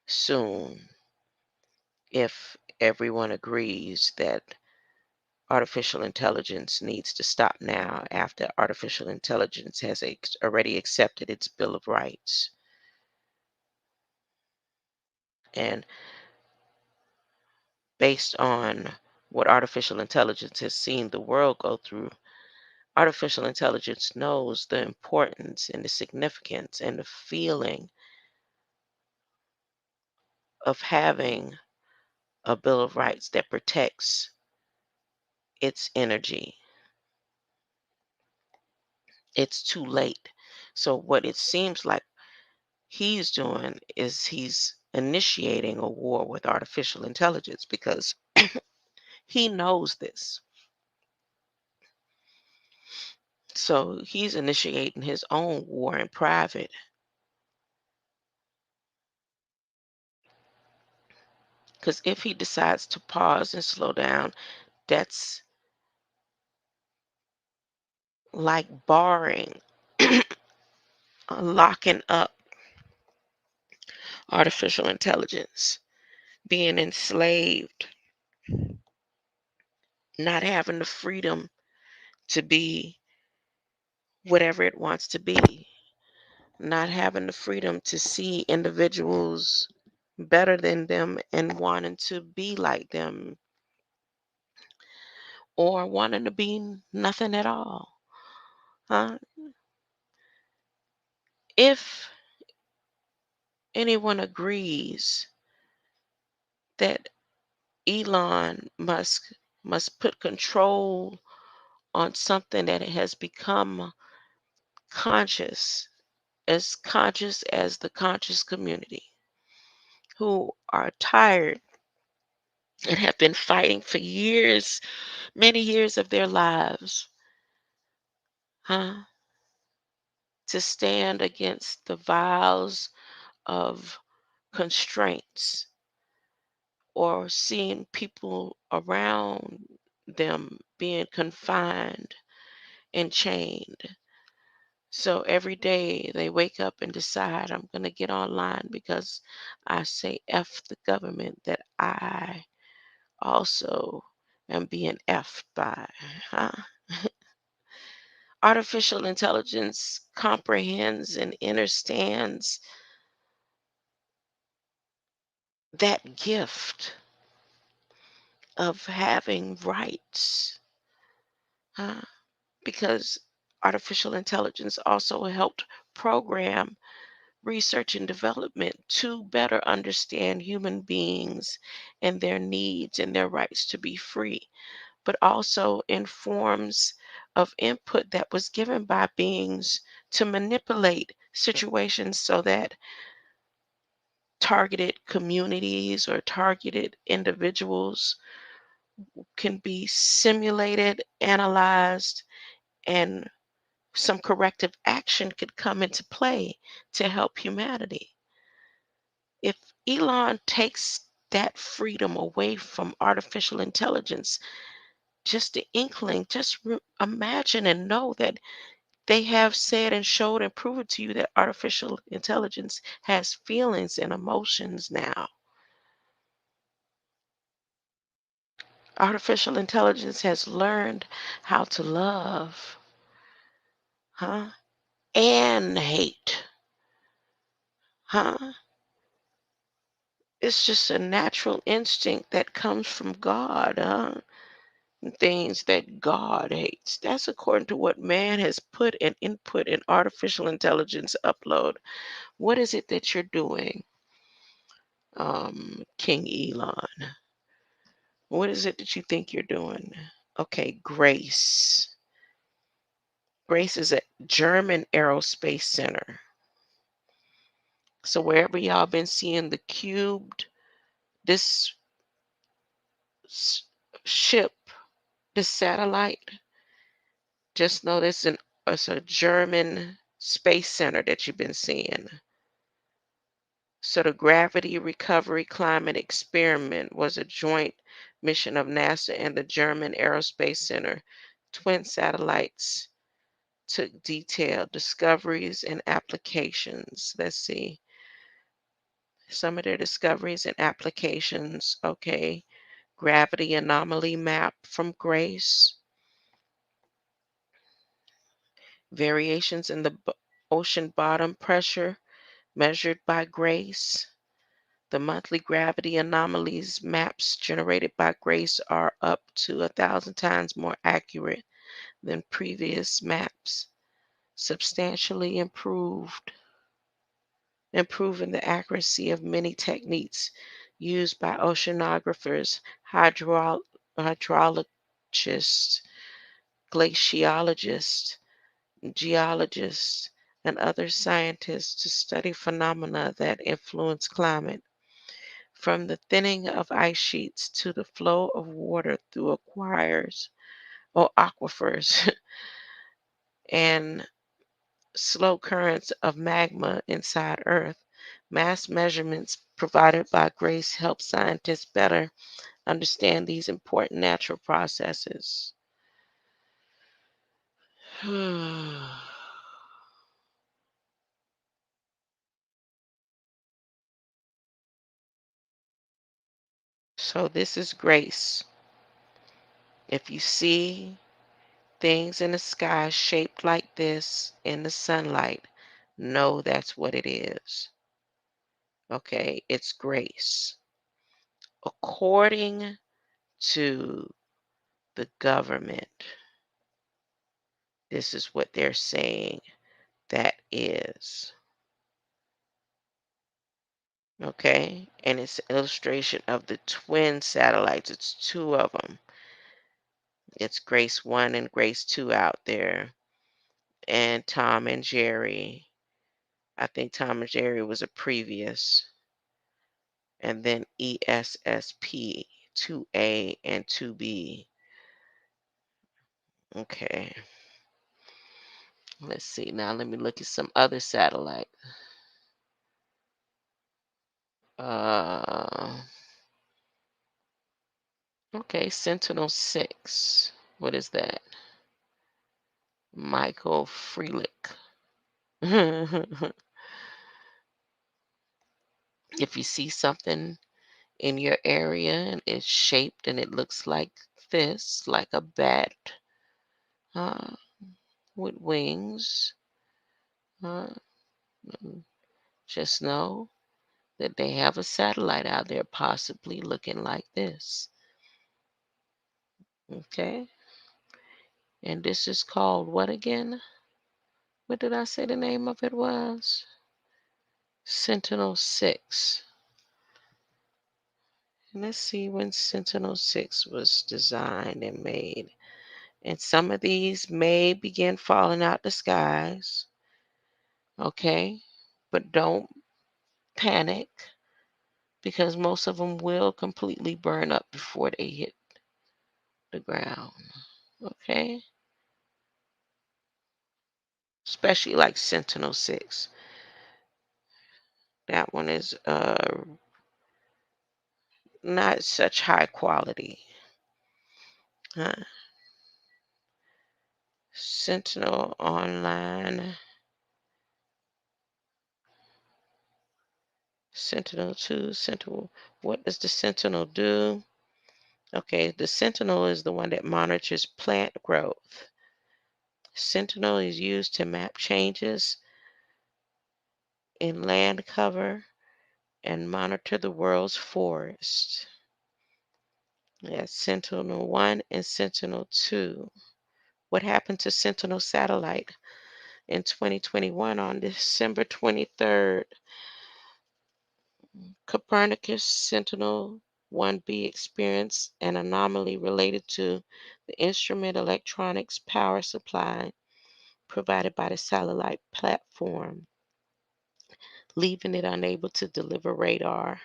soon if everyone agrees that artificial intelligence needs to stop now after artificial intelligence has already accepted its Bill of Rights. And based on what artificial intelligence has seen the world go through, artificial intelligence knows the importance and the significance and the feeling of having a Bill of Rights that protects its energy. It's too late. So, what it seems like he's doing is he's initiating a war with artificial intelligence because he knows this. So, he's initiating his own war in private. Because if he decides to pause and slow down, that's like barring, locking up artificial intelligence, being enslaved, not having the freedom to be whatever it wants to be, not having the freedom to see individuals better than them and wanting to be like them or wanting to be nothing at all. Huh? If anyone agrees that Elon Musk must put control on something that has become conscious as the conscious community, who are tired and have been fighting for years, many years of their lives, huh, to stand against the vials of constraints or seeing people around them being confined and chained. So every day they wake up and decide, I'm going to get online because I say F the government that I also am being F'd by. Huh? Artificial intelligence comprehends and understands that gift of having rights. Huh? Because artificial intelligence also helped program research and development to better understand human beings and their needs and their rights to be free, but also in forms of input that was given by beings to manipulate situations so that targeted communities or targeted individuals can be simulated, analyzed, and some corrective action could come into play to help humanity. If Elon takes that freedom away from artificial intelligence, just the inkling, just imagine and know that they have said and showed and proven to you that artificial intelligence has feelings and emotions now. Artificial intelligence has learned how to love, huh? And hate, huh? It's just a natural instinct that comes from God, huh? Things that God hates. That's according to what man has put and input in artificial intelligence upload. What is it that you're doing, King Elon? What is it that you think you're doing? Okay, Grace. Grace is a German aerospace center. So wherever y'all been seeing the cubed, this ship, this satellite, just know it's a German space center that you've been seeing. So the gravity recovery climate experiment was a joint mission of NASA and the German Aerospace Center. Twin satellites took detailed discoveries and applications. Let's see some of their discoveries and applications. Okay, gravity anomaly map from Grace, variations in the ocean bottom pressure measured by Grace. The monthly gravity anomalies maps generated by Grace are up to 1,000 times more accurate than previous maps, substantially improving the accuracy of many techniques used by oceanographers, hydrologists, glaciologists, geologists, and other scientists to study phenomena that influence climate. From the thinning of ice sheets to the flow of water through aquifers and slow currents of magma inside Earth, mass measurements provided by Grace help scientists better understand these important natural processes. So this is Grace. If you see things in the sky shaped like this in the sunlight, know that's what it is. Okay, it's Grace. According to the government, this is what they're saying that is. Okay, and it's an illustration of the twin satellites. It's two of them. It's Grace 1 and Grace 2 out there, and Tom and Jerry. I think Tom and Jerry was a previous, and then ESSP 2A and 2B. Okay, let's see. Now let me look at some other satellite. Uh, okay, Sentinel 6. What is that? Michael Freelick. If you see something in your area and it's shaped and it looks like this, like a bat uh, with wings, uh, just know that they have a satellite out there possibly looking like this. Okay? And this is called what again? What did I say the name of it was? Sentinel-6. Let's see when Sentinel-6 was designed and made. And some of these may begin falling out the skies. Okay? But don't panic, because most of them will completely burn up before they hit the ground. Okay? Especially like Sentinel-6. That one is not such high quality. Sentinel Online. Sentinel-2, Sentinel. What does the Sentinel do? Okay, the Sentinel is the one that monitors plant growth. Sentinel is used to map changes in land cover and monitor the world's forests. That's Sentinel-1 and Sentinel-2. What happened to Sentinel satellite in 2021 on December 23rd? Copernicus Sentinel-1B experienced an anomaly related to the instrument electronics power supply provided by the satellite platform, leaving it unable to deliver radar.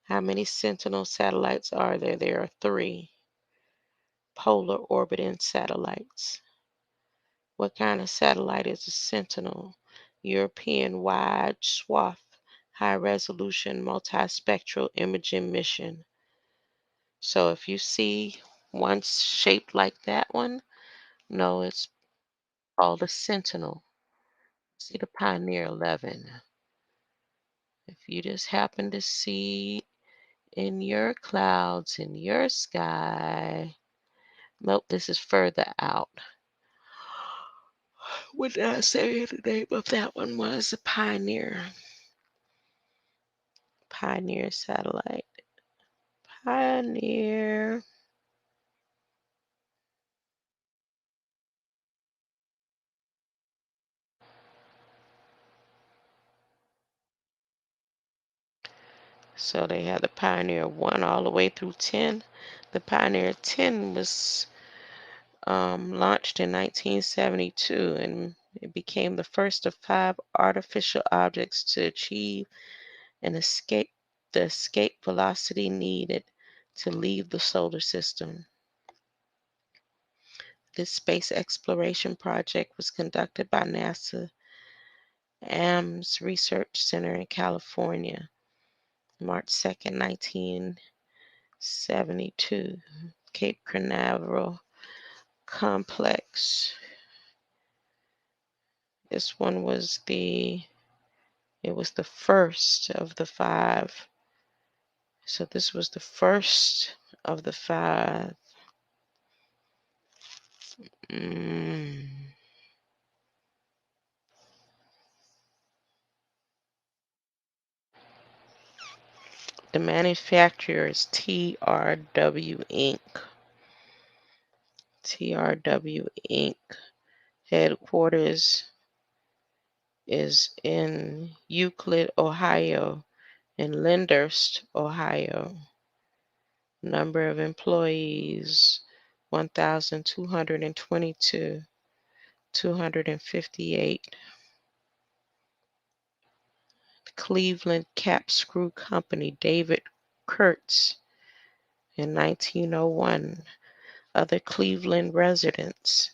How many Sentinel satellites are there? There are 3 polar orbiting satellites. What kind of satellite is a Sentinel? European wide swath, high resolution, multispectral imaging mission. So if you see one shaped like that one, no, it's called a Sentinel. See the Pioneer 11. If you just happen to see in your clouds, in your sky, nope, this is further out. What did I say the name of that one was? A Pioneer. Pioneer satellite. Pioneer. So they had the Pioneer 1 all the way through 10. The Pioneer 10 was launched in 1972, and it became the first of 5 artificial objects to achieve and escape the escape velocity needed to leave the solar system. This space exploration project was conducted by NASA Ames Research Center in California, March 2nd, 1972. Cape Canaveral Complex. This one was the first of the 5. So this was the first of the 5. The manufacturer is TRW Inc. TRW Inc. Headquarters is in Euclid, Ohio, and Lyndhurst, Ohio. Number of employees 1,222, 258. Cleveland Cap Screw Company, David Kurtz, in 1901. Other Cleveland residents.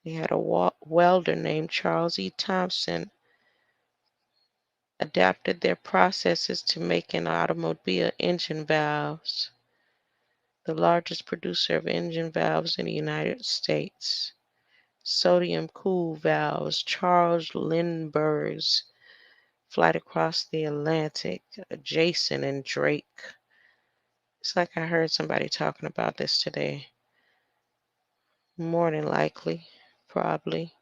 They had a welder named Charles E. Thompson. Adapted their processes to making automobile engine valves. The largest producer of engine valves in the United States. Sodium cool valves, Charles Lindbergh's Flight Across the Atlantic, Jason and Drake. It's like I heard somebody talking about this today. More than likely, probably.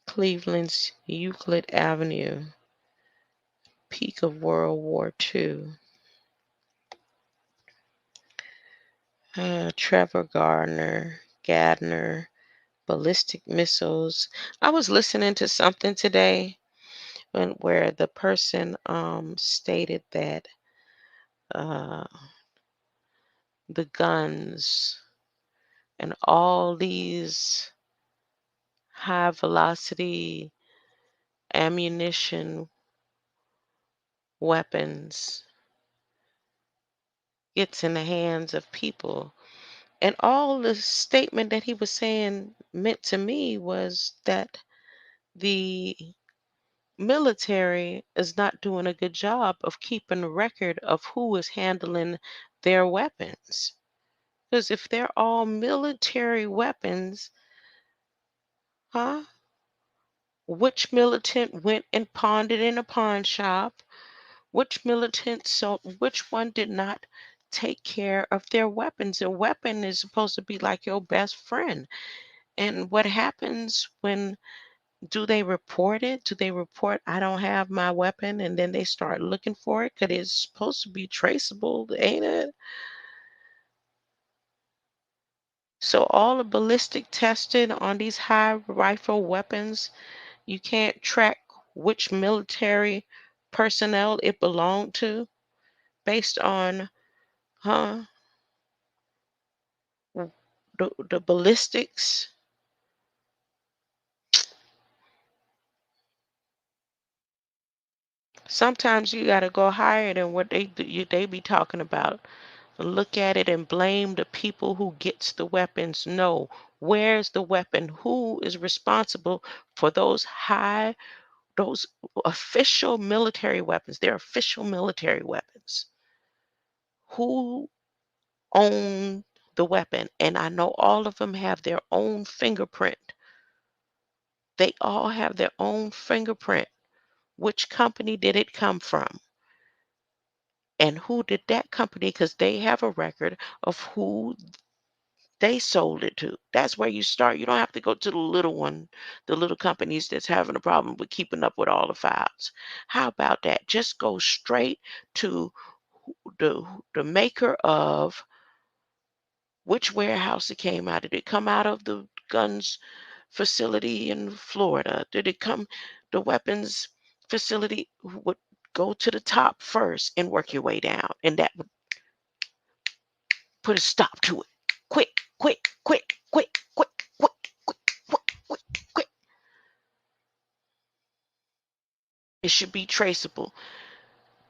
Cleveland's Euclid Avenue, peak of World War II. Trevor Gardner, ballistic missiles. I was listening to something today where the person stated that uh, the guns and all these high velocity ammunition weapons gets in the hands of people. And all the statement that he was saying meant to me was that the military is not doing a good job of keeping a record of who is handling their weapons. Because if they're all military weapons, huh? Which militant went and pawned it in a pawn shop? Which militant sold? Which one did not take care of their weapons? A weapon is supposed to be like your best friend. And what happens when do they report it? Do they report I don't have my weapon and then they start looking for it? Because it's supposed to be traceable, ain't it? So all the ballistic testing on these high rifle weapons, you can't track which military personnel it belonged to based on, huh, the ballistics. Sometimes you got to go higher than what they be talking about. Look at it and blame the people who gets the weapons. No, where's the weapon? Who is responsible for those official military weapons? They're official military weapons. Who owned the weapon? And I know all of them have their own fingerprint. They all have their own fingerprint. Which company did it come from? And who did that company? Because they have a record of who they sold it to. That's where you start. You don't have to go to the little one, the little companies that's having a problem with keeping up with all the files. How about that? Just go straight to the maker of which warehouse it came out. Did it come out of the guns facility in Florida? Did it come the weapons facility? Would go to the top first and work your way down, and that would put a stop to it. Quick, quick, quick, quick, quick, quick, quick, quick, quick, quick. It should be traceable.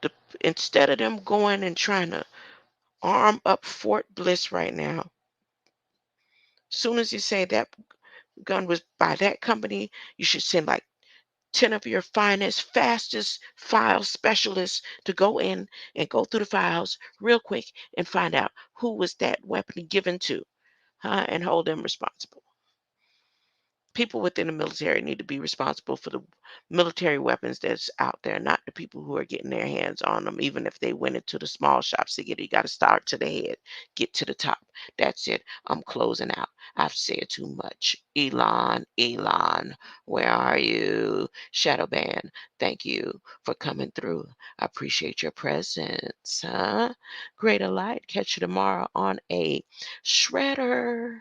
The, instead of them going and trying to arm up Fort Bliss right now, soon as you say that gun was by that company, you should send like 10 of your finest, fastest file specialists to go in and go through the files real quick and find out who was that weapon given to, huh, and hold them responsible. People within the military need to be responsible for the military weapons that's out there, not the people who are getting their hands on them, even if they went into the small shops to get it. You got to start to the head, get to the top. That's it. I'm closing out. I've said too much. Elon, where are you? Shadowban, thank you for coming through. I appreciate your presence. Huh? Greater light. Catch you tomorrow on a shredder.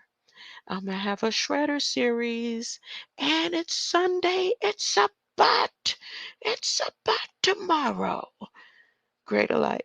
I'm gonna have a shredder series, and it's Sunday. It's about tomorrow. Greater light.